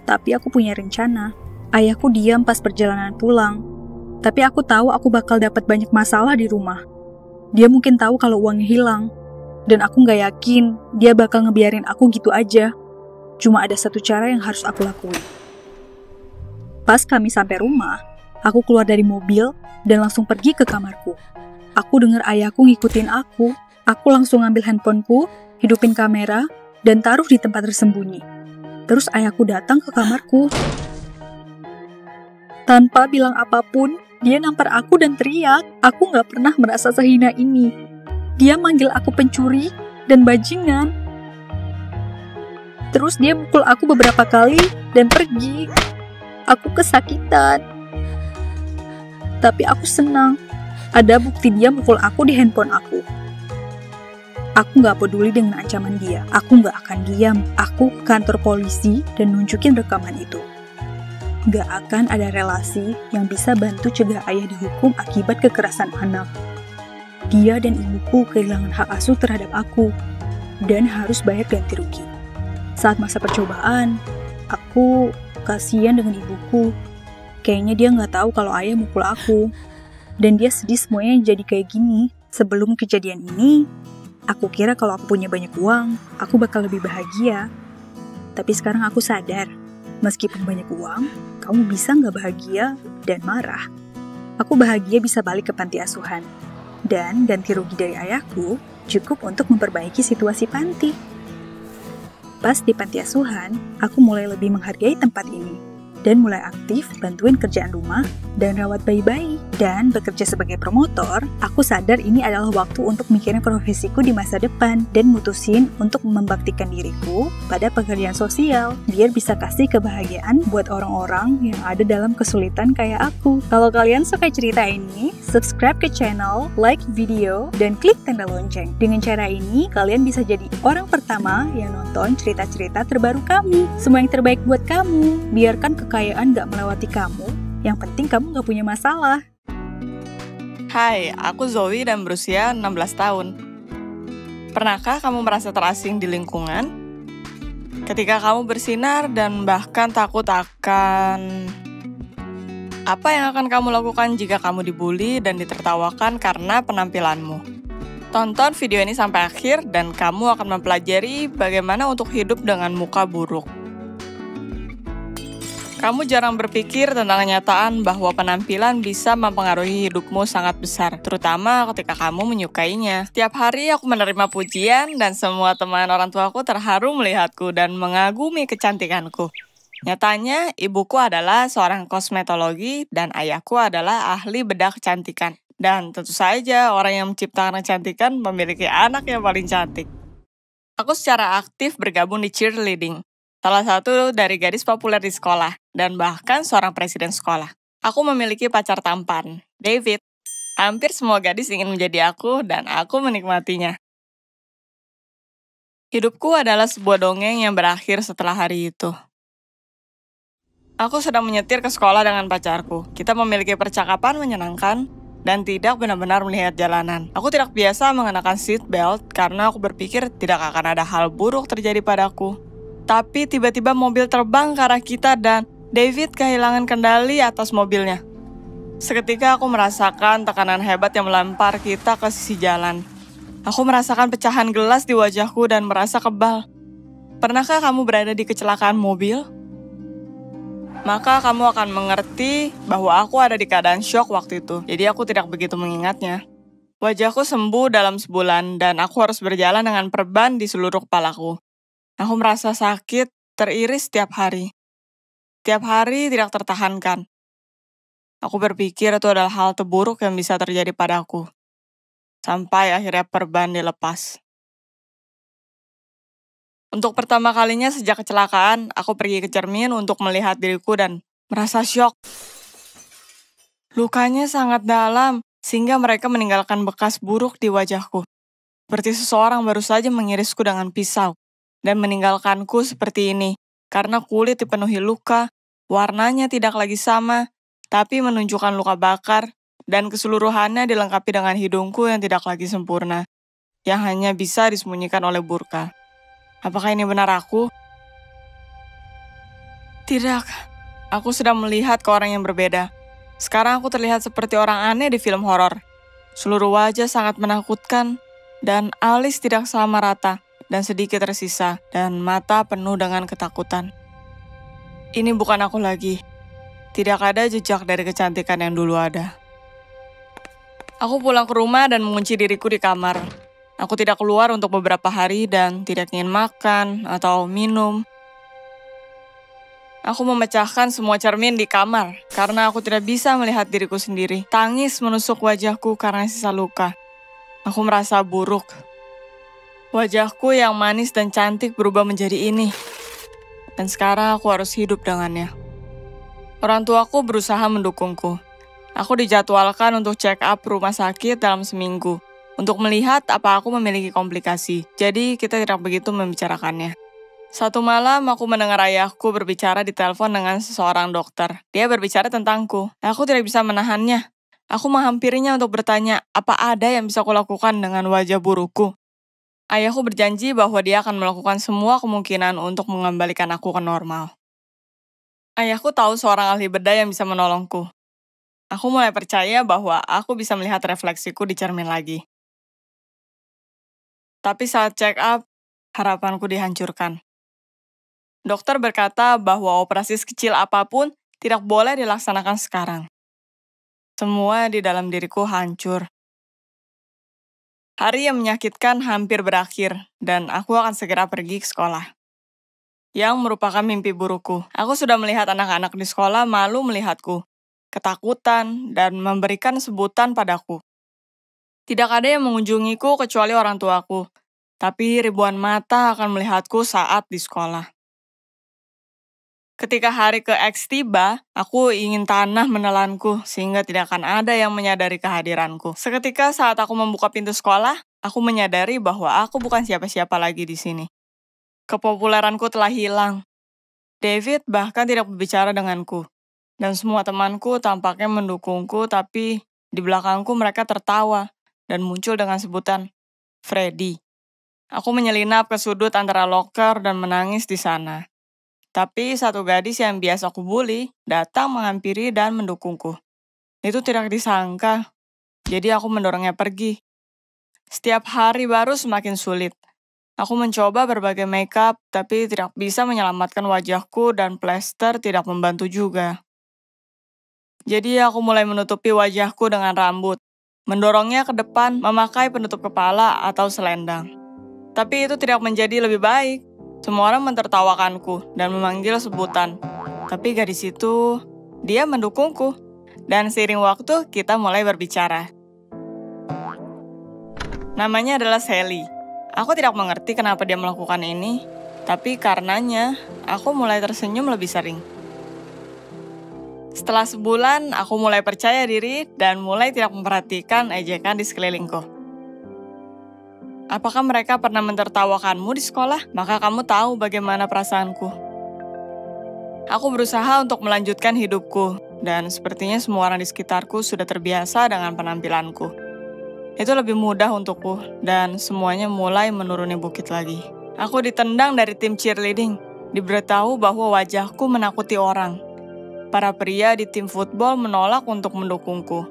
Tapi aku punya rencana. Ayahku diam pas perjalanan pulang. Tapi aku tahu aku bakal dapat banyak masalah di rumah. Dia mungkin tahu kalau uangnya hilang. Dan aku nggak yakin dia bakal ngebiarin aku gitu aja. Cuma ada satu cara yang harus aku lakuin. Pas kami sampai rumah, aku keluar dari mobil dan langsung pergi ke kamarku. Aku dengar ayahku ngikutin aku. Aku langsung ngambil handphoneku, hidupin kamera, dan taruh di tempat tersembunyi. Terus ayahku datang ke kamarku. Tanpa bilang apapun, dia nampar aku dan teriak. Aku gak pernah merasa sehina ini. Dia manggil aku pencuri dan bajingan. Terus dia mukul aku beberapa kali dan pergi. Aku kesakitan. Tapi aku senang. Ada bukti dia mukul aku di handphone aku. Aku gak peduli dengan ancaman dia. Aku gak akan diam. Aku ke kantor polisi dan nunjukin rekaman itu. Gak akan ada relasi yang bisa bantu cegah ayah dihukum akibat kekerasan anak. Dia dan ibuku kehilangan hak asuh terhadap aku dan harus bayar ganti rugi. Saat masa percobaan, aku kasihan dengan ibuku. Kayaknya dia gak tahu kalau ayah mukul aku. Dan dia sedih semuanya jadi kayak gini. Sebelum kejadian ini, aku kira kalau aku punya banyak uang, aku bakal lebih bahagia. Tapi sekarang aku sadar, meskipun banyak uang, kamu bisa gak bahagia dan marah. Aku bahagia bisa balik ke panti asuhan. Dan ganti rugi dari ayahku cukup untuk memperbaiki situasi panti. Pas di panti asuhan, aku mulai lebih menghargai tempat ini. Dan mulai aktif bantuin kerjaan rumah dan rawat bayi-bayi. Dan bekerja sebagai promotor, aku sadar ini adalah waktu untuk mikirin profesiku di masa depan dan mutusin untuk membaktikan diriku pada pekerjaan sosial biar bisa kasih kebahagiaan buat orang-orang yang ada dalam kesulitan kayak aku. Kalau kalian suka cerita ini, subscribe ke channel, like video, dan klik tanda lonceng. Dengan cara ini, kalian bisa jadi orang pertama yang nonton cerita-cerita terbaru kami. Semua yang terbaik buat kamu. Biarkan kekayaan gak melewati kamu, yang penting kamu gak punya masalah. Hai, aku Zoe dan berusia 16 tahun. Pernahkah kamu merasa terasing di lingkungan? Ketika kamu bersinar dan bahkan takut akan... Apa yang akan kamu lakukan jika kamu dibully dan ditertawakan karena penampilanmu? Tonton video ini sampai akhir dan kamu akan mempelajari bagaimana untuk hidup dengan muka buruk. Kamu jarang berpikir tentang kenyataan bahwa penampilan bisa mempengaruhi hidupmu sangat besar, terutama ketika kamu menyukainya. Setiap hari aku menerima pujian dan semua teman orang tuaku terharu melihatku dan mengagumi kecantikanku. Nyatanya, ibuku adalah seorang kosmetologi dan ayahku adalah ahli bedah kecantikan. Dan tentu saja orang yang menciptakan kecantikan memiliki anak yang paling cantik. Aku secara aktif bergabung di cheerleading. Salah satu dari gadis populer di sekolah, dan bahkan seorang presiden sekolah. Aku memiliki pacar tampan, David. Hampir semua gadis ingin menjadi aku, dan aku menikmatinya. Hidupku adalah sebuah dongeng yang berakhir setelah hari itu. Aku sedang menyetir ke sekolah dengan pacarku. Kita memiliki percakapan menyenangkan, dan tidak benar-benar melihat jalanan. Aku tidak biasa mengenakan seat belt, karena aku berpikir tidak akan ada hal buruk terjadi padaku. Tapi tiba-tiba mobil terbang ke arah kita dan David kehilangan kendali atas mobilnya. Seketika aku merasakan tekanan hebat yang melempar kita ke sisi jalan. Aku merasakan pecahan gelas di wajahku dan merasa kebal. Pernahkah kamu berada di kecelakaan mobil? Maka kamu akan mengerti bahwa aku ada di keadaan syok waktu itu. Jadi aku tidak begitu mengingatnya. Wajahku sembuh dalam sebulan dan aku harus berjalan dengan perban di seluruh kepalaku. Aku merasa sakit, teriris setiap hari. Setiap hari tidak tertahankan. Aku berpikir itu adalah hal terburuk yang bisa terjadi padaku. Sampai akhirnya perban dilepas. Untuk pertama kalinya sejak kecelakaan, aku pergi ke cermin untuk melihat diriku dan merasa syok. Lukanya sangat dalam, sehingga mereka meninggalkan bekas buruk di wajahku. Seperti seseorang baru saja mengirisku dengan pisau. Dan meninggalkanku seperti ini, karena kulit dipenuhi luka, warnanya tidak lagi sama, tapi menunjukkan luka bakar, dan keseluruhannya dilengkapi dengan hidungku yang tidak lagi sempurna, yang hanya bisa disembunyikan oleh burka. Apakah ini benar aku? Tidak, aku sedang melihat ke orang yang berbeda. Sekarang aku terlihat seperti orang aneh di film horor. Seluruh wajah sangat menakutkan, dan alis tidak sama rata. Dan sedikit tersisa, dan mata penuh dengan ketakutan. Ini bukan aku lagi. Tidak ada jejak dari kecantikan yang dulu ada. Aku pulang ke rumah dan mengunci diriku di kamar. Aku tidak keluar untuk beberapa hari dan tidak ingin makan atau minum. Aku memecahkan semua cermin di kamar karena aku tidak bisa melihat diriku sendiri. Tangis menusuk wajahku karena sisa luka. Aku merasa buruk. Wajahku yang manis dan cantik berubah menjadi ini. Dan sekarang aku harus hidup dengannya. Orang tuaku berusaha mendukungku. Aku dijadwalkan untuk check up rumah sakit dalam seminggu untuk melihat apa aku memiliki komplikasi. Jadi kita tidak begitu membicarakannya. Satu malam, aku mendengar ayahku berbicara di telepon dengan seseorang dokter. Dia berbicara tentangku. Aku tidak bisa menahannya. Aku menghampirinya untuk bertanya, apa ada yang bisa kulakukan dengan wajah burukku? Ayahku berjanji bahwa dia akan melakukan semua kemungkinan untuk mengembalikan aku ke normal. Ayahku tahu seorang ahli bedah yang bisa menolongku. Aku mulai percaya bahwa aku bisa melihat refleksiku di cermin lagi. Tapi saat check up, harapanku dihancurkan. Dokter berkata bahwa operasi sekecil apapun tidak boleh dilaksanakan sekarang. Semua di dalam diriku hancur. Hari yang menyakitkan hampir berakhir, dan aku akan segera pergi ke sekolah. Yang merupakan mimpi burukku. Aku sudah melihat anak-anak di sekolah malu melihatku, ketakutan, dan memberikan sebutan padaku. Tidak ada yang mengunjungiku kecuali orang tuaku, tapi ribuan mata akan melihatku saat di sekolah. Ketika hari ke-X tiba, aku ingin tanah menelanku sehingga tidak akan ada yang menyadari kehadiranku. Seketika saat aku membuka pintu sekolah, aku menyadari bahwa aku bukan siapa-siapa lagi di sini. Kepopuleranku telah hilang. David bahkan tidak berbicara denganku. Dan semua temanku tampaknya mendukungku, tapi di belakangku mereka tertawa dan muncul dengan sebutan Freddy. Aku menyelinap ke sudut antara loker dan menangis di sana. Tapi satu gadis yang biasa aku bully datang menghampiri dan mendukungku. Itu tidak disangka, jadi aku mendorongnya pergi. Setiap hari baru semakin sulit. Aku mencoba berbagai makeup, tapi tidak bisa menyelamatkan wajahku dan plester tidak membantu juga. Jadi aku mulai menutupi wajahku dengan rambut, mendorongnya ke depan memakai penutup kepala atau selendang. Tapi itu tidak menjadi lebih baik. Semua orang mentertawakanku dan memanggil sebutan. Tapi gadis itu, dia mendukungku. Dan seiring waktu, kita mulai berbicara. Namanya adalah Sally. Aku tidak mengerti kenapa dia melakukan ini, tapi karenanya, aku mulai tersenyum lebih sering. Setelah sebulan, aku mulai percaya diri dan mulai tidak memperhatikan ejekan di sekelilingku. Apakah mereka pernah mentertawakanmu di sekolah? Maka kamu tahu bagaimana perasaanku. Aku berusaha untuk melanjutkan hidupku, dan sepertinya semua orang di sekitarku sudah terbiasa dengan penampilanku. Itu lebih mudah untukku, dan semuanya mulai menuruni bukit lagi. Aku ditendang dari tim cheerleading, diberitahu bahwa wajahku menakuti orang. Para pria di tim football menolak untuk mendukungku.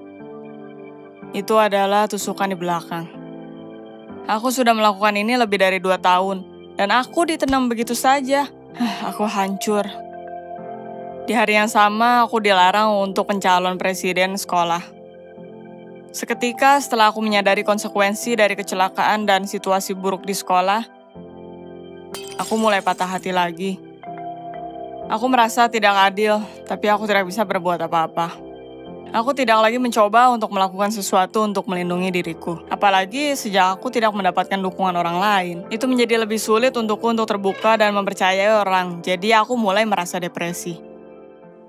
Itu adalah tusukan di belakang. Aku sudah melakukan ini lebih dari 2 tahun, dan aku ditendang begitu saja. Aku hancur. Di hari yang sama, aku dilarang untuk pencalon presiden sekolah. Seketika setelah aku menyadari konsekuensi dari kecelakaan dan situasi buruk di sekolah, aku mulai patah hati lagi. Aku merasa tidak adil, tapi aku tidak bisa berbuat apa-apa. Aku tidak lagi mencoba untuk melakukan sesuatu untuk melindungi diriku. Apalagi sejak aku tidak mendapatkan dukungan orang lain. Itu menjadi lebih sulit untukku untuk terbuka dan mempercayai orang. Jadi aku mulai merasa depresi.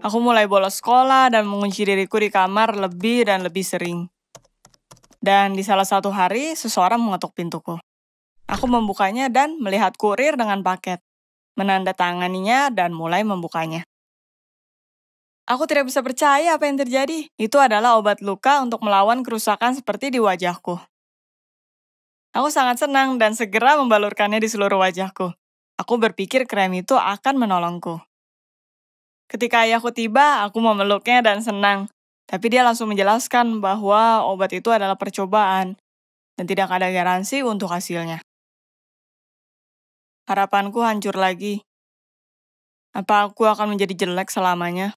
Aku mulai bolos sekolah dan mengunci diriku di kamar lebih dan lebih sering. Dan di salah satu hari, seseorang mengetuk pintuku. Aku membukanya dan melihat kurir dengan paket. Menandatanganinya dan mulai membukanya. Aku tidak bisa percaya apa yang terjadi. Itu adalah obat luka untuk melawan kerusakan seperti di wajahku. Aku sangat senang dan segera membalurkannya di seluruh wajahku. Aku berpikir krem itu akan menolongku. Ketika ayahku tiba, aku memeluknya dan senang. Tapi dia langsung menjelaskan bahwa obat itu adalah percobaan dan tidak ada garansi untuk hasilnya. Harapanku hancur lagi. Apa aku akan menjadi jelek selamanya?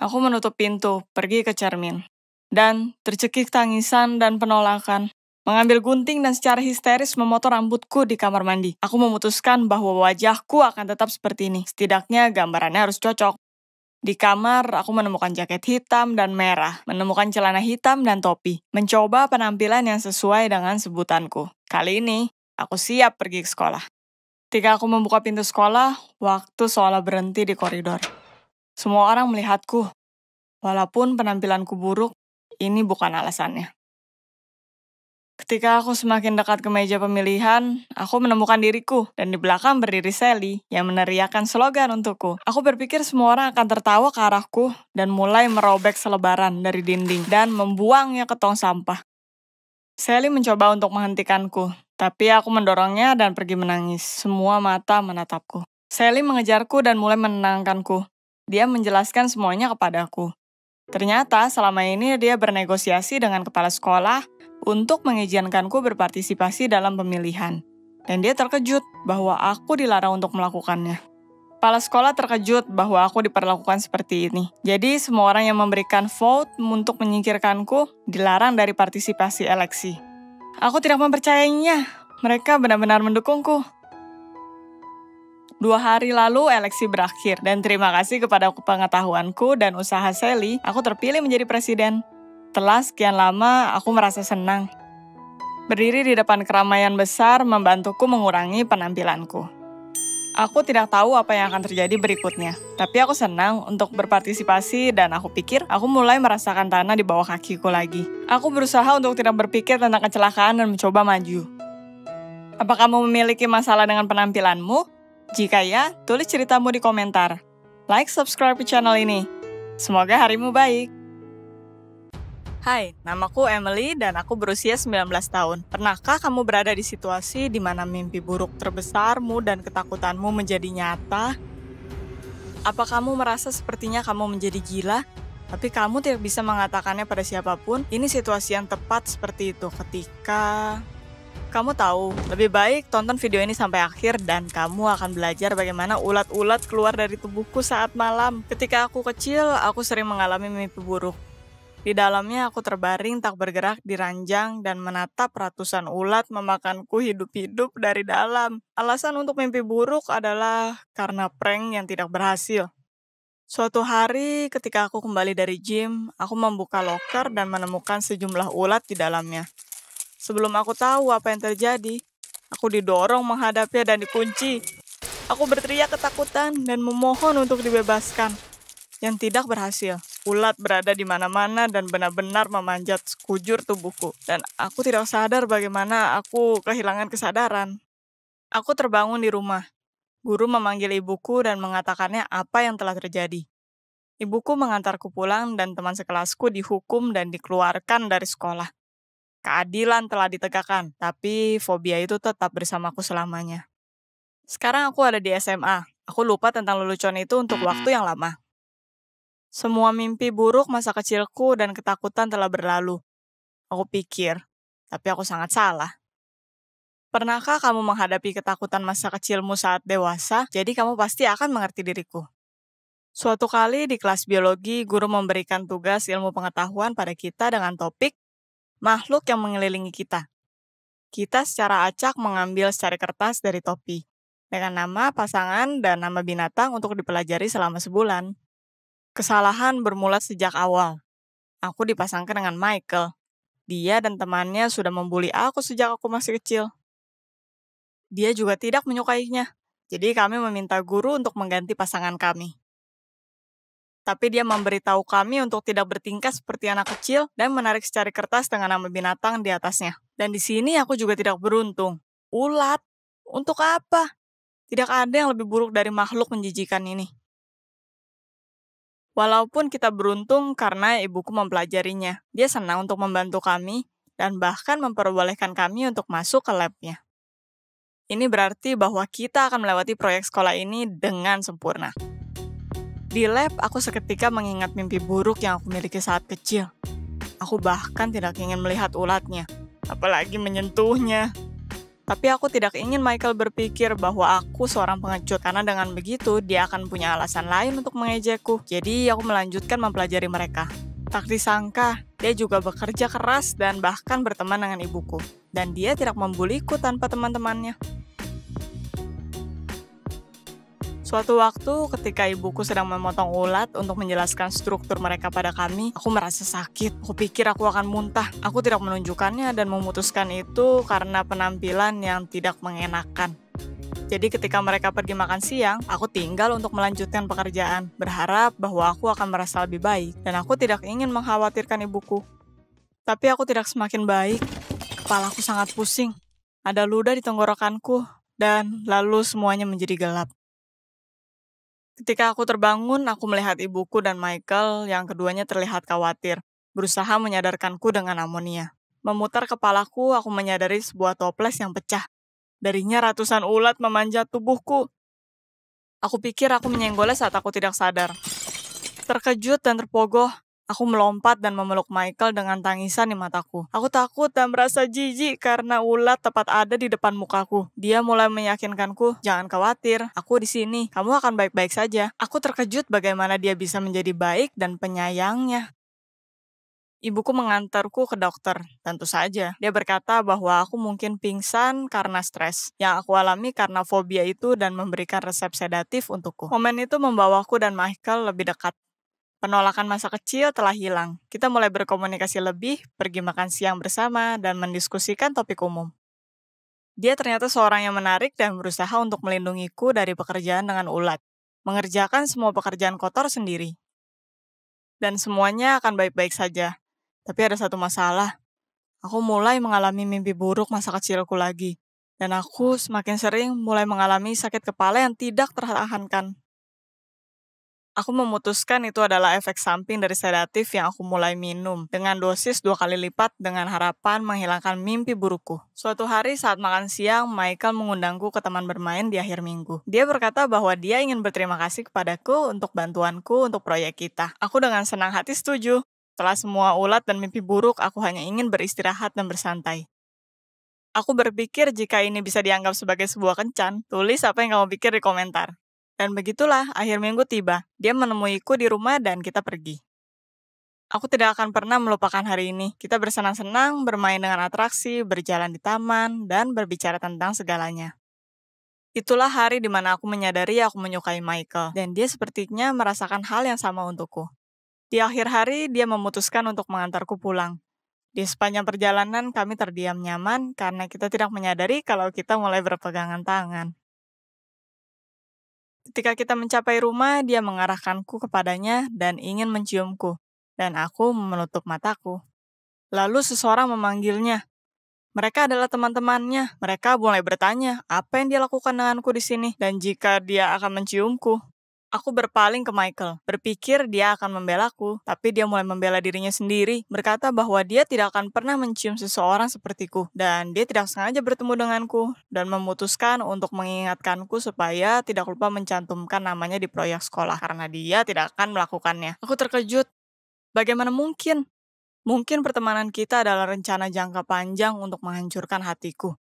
Aku menutup pintu, pergi ke cermin. Dan tercekik tangisan dan penolakan. Mengambil gunting dan secara histeris memotong rambutku di kamar mandi. Aku memutuskan bahwa wajahku akan tetap seperti ini. Setidaknya gambarannya harus cocok. Di kamar, aku menemukan jaket hitam dan merah, menemukan celana hitam dan topi, mencoba penampilan yang sesuai dengan sebutanku. Kali ini, aku siap pergi ke sekolah. Ketika aku membuka pintu sekolah, waktu seolah berhenti di koridor. Semua orang melihatku. Walaupun penampilanku buruk, ini bukan alasannya. Ketika aku semakin dekat ke meja pemilihan, aku menemukan diriku, dan di belakang berdiri Sally yang meneriakkan slogan untukku. Aku berpikir semua orang akan tertawa ke arahku dan mulai merobek selebaran dari dinding dan membuangnya ke tong sampah. Sally mencoba untuk menghentikanku, tapi aku mendorongnya dan pergi menangis. Semua mata menatapku. Sally mengejarku dan mulai menenangkanku. Dia menjelaskan semuanya kepadaku. Ternyata selama ini dia bernegosiasi dengan kepala sekolah untuk mengizinkanku berpartisipasi dalam pemilihan. Dan dia terkejut bahwa aku dilarang untuk melakukannya. Kepala sekolah terkejut bahwa aku diperlakukan seperti ini. Jadi semua orang yang memberikan vote untuk menyingkirkanku dilarang dari partisipasi eleksi. Aku tidak mempercayainya. Mereka benar-benar mendukungku. 2 hari lalu eleksi berakhir, dan terima kasih kepada pengetahuanku dan usaha Sally, aku terpilih menjadi presiden. Setelah sekian lama, aku merasa senang. Berdiri di depan keramaian besar membantuku mengurangi penampilanku. Aku tidak tahu apa yang akan terjadi berikutnya, tapi aku senang untuk berpartisipasi dan aku pikir aku mulai merasakan tanah di bawah kakiku lagi. Aku berusaha untuk tidak berpikir tentang kecelakaan dan mencoba maju. Apa kamu memiliki masalah dengan penampilanmu? Jika ya, tulis ceritamu di komentar. Like, subscribe ke channel ini. Semoga harimu baik. Hai, namaku Emily dan aku berusia 19 tahun. Pernahkah kamu berada di situasi di mana mimpi buruk terbesarmu dan ketakutanmu menjadi nyata? Apa kamu merasa sepertinya kamu menjadi gila, tapi kamu tidak bisa mengatakannya pada siapapun? Ini situasi yang tepat seperti itu ketika kamu tahu, lebih baik tonton video ini sampai akhir dan kamu akan belajar bagaimana ulat-ulat keluar dari tubuhku saat malam. Ketika aku kecil, aku sering mengalami mimpi buruk. Di dalamnya aku terbaring tak bergerak di ranjang dan menatap ratusan ulat memakanku hidup-hidup dari dalam. Alasan untuk mimpi buruk adalah karena prank yang tidak berhasil. Suatu hari ketika aku kembali dari gym, aku membuka loker dan menemukan sejumlah ulat di dalamnya. Sebelum aku tahu apa yang terjadi, aku didorong menghadapnya dan dikunci. Aku berteriak ketakutan dan memohon untuk dibebaskan. Yang tidak berhasil. Ulat berada di mana-mana dan benar-benar memanjat sekujur tubuhku. Dan aku tidak sadar bagaimana aku kehilangan kesadaran. Aku terbangun di rumah. Guru memanggil ibuku dan mengatakannya apa yang telah terjadi. Ibuku mengantarku pulang dan teman sekelasku dihukum dan dikeluarkan dari sekolah. Keadilan telah ditegakkan, tapi fobia itu tetap bersamaku selamanya. Sekarang aku ada di SMA. Aku lupa tentang lelucon itu untuk waktu yang lama. Semua mimpi buruk masa kecilku dan ketakutan telah berlalu. Aku pikir, tapi aku sangat salah. Pernahkah kamu menghadapi ketakutan masa kecilmu saat dewasa? Jadi kamu pasti akan mengerti diriku. Suatu kali di kelas biologi, guru memberikan tugas ilmu pengetahuan pada kita dengan topik makhluk yang mengelilingi kita. Kita secara acak mengambil secari kertas dari topi, dengan nama, pasangan, dan nama binatang untuk dipelajari selama sebulan. Kesalahan bermula sejak awal. Aku dipasangkan dengan Michael. Dia dan temannya sudah membuli aku sejak aku masih kecil. Dia juga tidak menyukainya, jadi kami meminta guru untuk mengganti pasangan kami. Tapi dia memberitahu kami untuk tidak bertingkah seperti anak kecil dan menarik secari kertas dengan nama binatang di atasnya. Dan di sini aku juga tidak beruntung. Ulat? Untuk apa? Tidak ada yang lebih buruk dari makhluk menjijikan ini. Walaupun kita beruntung karena ibuku mempelajarinya, dia senang untuk membantu kami dan bahkan memperbolehkan kami untuk masuk ke labnya. Ini berarti bahwa kita akan melewati proyek sekolah ini dengan sempurna. Di lab, aku seketika mengingat mimpi buruk yang aku miliki saat kecil. Aku bahkan tidak ingin melihat ulatnya, apalagi menyentuhnya. Tapi aku tidak ingin Michael berpikir bahwa aku seorang pengecut, karena dengan begitu dia akan punya alasan lain untuk mengejekku. Jadi aku melanjutkan mempelajari mereka. Tak disangka, dia juga bekerja keras dan bahkan berteman dengan ibuku. Dan dia tidak membuliku tanpa teman-temannya. Suatu waktu ketika ibuku sedang memotong ulat untuk menjelaskan struktur mereka pada kami, aku merasa sakit. Aku pikir aku akan muntah. Aku tidak menunjukkannya dan memutuskan itu karena penampilan yang tidak mengenakan. Jadi ketika mereka pergi makan siang, aku tinggal untuk melanjutkan pekerjaan, berharap bahwa aku akan merasa lebih baik, dan aku tidak ingin mengkhawatirkan ibuku. Tapi aku tidak semakin baik. Kepalaku sangat pusing. Ada ludah di tenggorokanku, dan lalu semuanya menjadi gelap. Ketika aku terbangun, aku melihat ibuku dan Michael yang keduanya terlihat khawatir, berusaha menyadarkanku dengan amonia. Memutar kepalaku, aku menyadari sebuah toples yang pecah. Darinya ratusan ulat memanjat tubuhku. Aku pikir aku menyenggolnya saat aku tidak sadar. Terkejut dan terpogoh, aku melompat dan memeluk Michael dengan tangisan di mataku. Aku takut dan merasa jijik karena ulat tepat ada di depan mukaku. Dia mulai meyakinkanku, jangan khawatir, aku di sini, kamu akan baik-baik saja. Aku terkejut bagaimana dia bisa menjadi baik dan penyayangnya. Ibuku mengantarku ke dokter, tentu saja. Dia berkata bahwa aku mungkin pingsan karena stres, yang aku alami karena fobia itu dan memberikan resep sedatif untukku. Momen itu membawaku dan Michael lebih dekat. Penolakan masa kecil telah hilang. Kita mulai berkomunikasi lebih, pergi makan siang bersama, dan mendiskusikan topik umum. Dia ternyata seorang yang menarik dan berusaha untuk melindungiku dari pekerjaan dengan ulat. Mengerjakan semua pekerjaan kotor sendiri. Dan semuanya akan baik-baik saja. Tapi ada satu masalah. Aku mulai mengalami mimpi buruk masa kecilku lagi. Dan aku semakin sering mulai mengalami sakit kepala yang tidak tertahankan. Aku memutuskan itu adalah efek samping dari sedatif yang aku mulai minum dengan dosis 2 kali lipat dengan harapan menghilangkan mimpi burukku. Suatu hari saat makan siang, Michael mengundangku ke taman bermain di akhir minggu. Dia berkata bahwa dia ingin berterima kasih kepadaku untuk bantuanku untuk proyek kita. Aku dengan senang hati setuju. Setelah semua ulat dan mimpi buruk, aku hanya ingin beristirahat dan bersantai. Aku berpikir jika ini bisa dianggap sebagai sebuah kencan, tulis apa yang kamu pikir di komentar. Dan begitulah, akhir minggu tiba. Dia menemuiku di rumah dan kita pergi. Aku tidak akan pernah melupakan hari ini. Kita bersenang-senang, bermain dengan atraksi, berjalan di taman, dan berbicara tentang segalanya. Itulah hari di mana aku menyadari aku menyukai Michael, dan dia sepertinya merasakan hal yang sama untukku. Di akhir hari, dia memutuskan untuk mengantarku pulang. Di sepanjang perjalanan, kami terdiam nyaman karena kita tidak menyadari kalau kita mulai berpegangan tangan. Ketika kita mencapai rumah, dia mengarahkanku kepadanya dan ingin menciumku, dan aku menutup mataku. Lalu seseorang memanggilnya. Mereka adalah teman-temannya. Mereka mulai bertanya, apa yang dia lakukan denganku di sini, dan jika dia akan menciumku. Aku berpaling ke Michael, berpikir dia akan membelaku, tapi dia mulai membela dirinya sendiri, berkata bahwa dia tidak akan pernah mencium seseorang sepertiku, dan dia tidak sengaja bertemu denganku, dan memutuskan untuk mengingatkanku supaya tidak lupa mencantumkan namanya di proyek sekolah, karena dia tidak akan melakukannya. Aku terkejut. Bagaimana mungkin? Mungkin pertemanan kita adalah rencana jangka panjang untuk menghancurkan hatiku.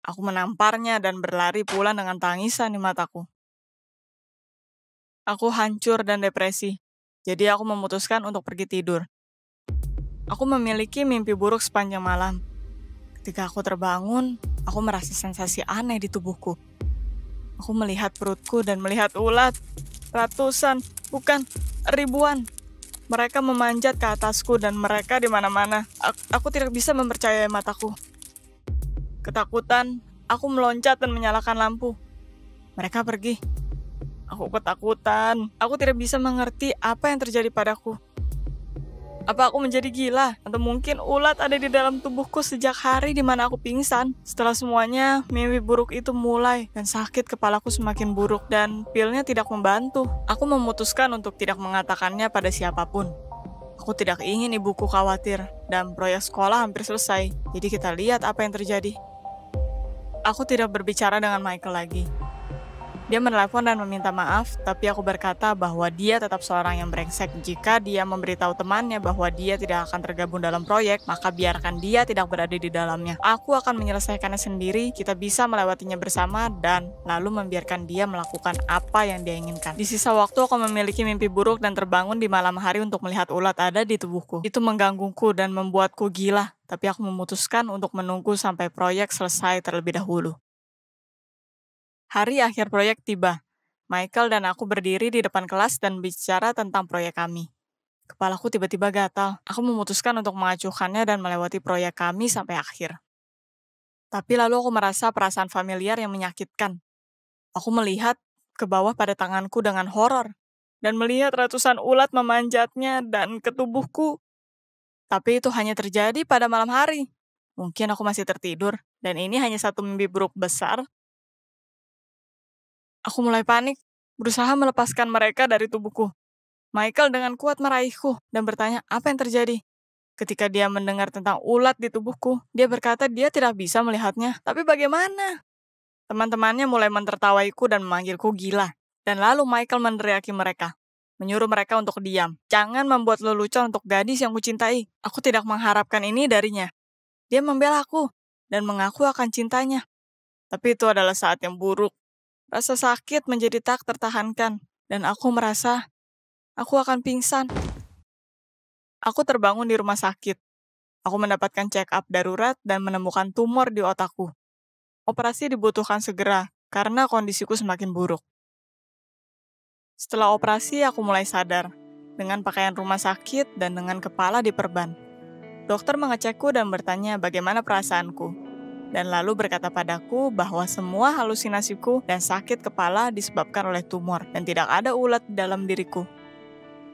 Aku menamparnya dan berlari pulang dengan tangisan di mataku. Aku hancur dan depresi, jadi aku memutuskan untuk pergi tidur. Aku memiliki mimpi buruk sepanjang malam. Ketika aku terbangun, aku merasa sensasi aneh di tubuhku. Aku melihat perutku dan melihat ulat. Ratusan, bukan ribuan. Mereka memanjat ke atasku dan mereka di mana-mana. Aku tidak bisa mempercayai mataku. Ketakutan, aku meloncat dan menyalakan lampu. Mereka pergi. Aku ketakutan. Aku tidak bisa mengerti apa yang terjadi padaku. Apa aku menjadi gila? Atau mungkin ulat ada di dalam tubuhku sejak hari di mana aku pingsan? Setelah semuanya, mimpi buruk itu mulai dan sakit kepalaku semakin buruk dan pilnya tidak membantu. Aku memutuskan untuk tidak mengatakannya pada siapapun. Aku tidak ingin ibuku khawatir dan proyek sekolah hampir selesai. Jadi kita lihat apa yang terjadi. Aku tidak berbicara dengan Michael lagi. Dia menelepon dan meminta maaf, tapi aku berkata bahwa dia tetap seorang yang brengsek. Jika dia memberitahu temannya bahwa dia tidak akan tergabung dalam proyek, maka biarkan dia tidak berada di dalamnya. Aku akan menyelesaikannya sendiri, kita bisa melewatinya bersama, dan lalu membiarkan dia melakukan apa yang dia inginkan. Di sisa waktu, aku memiliki mimpi buruk dan terbangun di malam hari untuk melihat ulat ada di tubuhku. Itu menggangguku dan membuatku gila, tapi aku memutuskan untuk menunggu sampai proyek selesai terlebih dahulu. Hari akhir proyek tiba. Michael dan aku berdiri di depan kelas dan bicara tentang proyek kami. Kepalaku tiba-tiba gatal. Aku memutuskan untuk mengacuhkannya dan melewati proyek kami sampai akhir. Tapi lalu aku merasa perasaan familiar yang menyakitkan. Aku melihat ke bawah pada tanganku dengan horor dan melihat ratusan ulat memanjatnya dan ke tubuhku. Tapi itu hanya terjadi pada malam hari. Mungkin aku masih tertidur dan ini hanya satu mimpi buruk besar. Aku mulai panik, berusaha melepaskan mereka dari tubuhku. Michael dengan kuat meraihku dan bertanya apa yang terjadi. Ketika dia mendengar tentang ulat di tubuhku, dia berkata dia tidak bisa melihatnya. Tapi bagaimana? Teman-temannya mulai mentertawaiku dan memanggilku gila. Dan lalu Michael meneriaki mereka, menyuruh mereka untuk diam. Jangan membuat lelucon untuk gadis yang kucintai. Aku tidak mengharapkan ini darinya. Dia membela aku dan mengaku akan cintanya. Tapi itu adalah saat yang buruk. Rasa sakit menjadi tak tertahankan, dan aku merasa aku akan pingsan. Aku terbangun di rumah sakit. Aku mendapatkan check-up darurat dan menemukan tumor di otakku. Operasi dibutuhkan segera, karena kondisiku semakin buruk. Setelah operasi, aku mulai sadar, dengan pakaian rumah sakit dan dengan kepala diperban. Dokter mengecekku dan bertanya bagaimana perasaanku. Dan lalu berkata padaku bahwa semua halusinasiku dan sakit kepala disebabkan oleh tumor dan tidak ada ulat di dalam diriku.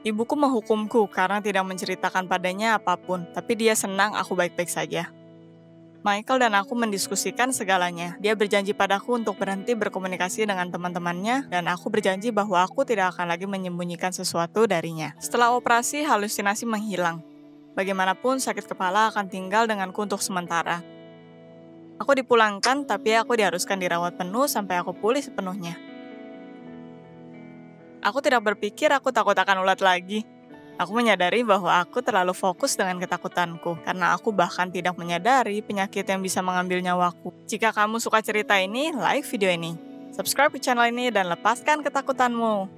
Ibuku menghukumku karena tidak menceritakan padanya apapun, tapi dia senang aku baik-baik saja. Michael dan aku mendiskusikan segalanya. Dia berjanji padaku untuk berhenti berkomunikasi dengan teman-temannya, dan aku berjanji bahwa aku tidak akan lagi menyembunyikan sesuatu darinya. Setelah operasi, halusinasi menghilang. Bagaimanapun, sakit kepala akan tinggal denganku untuk sementara. Aku dipulangkan, tapi aku diharuskan dirawat penuh sampai aku pulih sepenuhnya. Aku tidak berpikir aku takut akan ulat lagi. Aku menyadari bahwa aku terlalu fokus dengan ketakutanku, karena aku bahkan tidak menyadari penyakit yang bisa mengambil nyawaku. Jika kamu suka cerita ini, like video ini, subscribe ke channel ini, dan lepaskan ketakutanmu.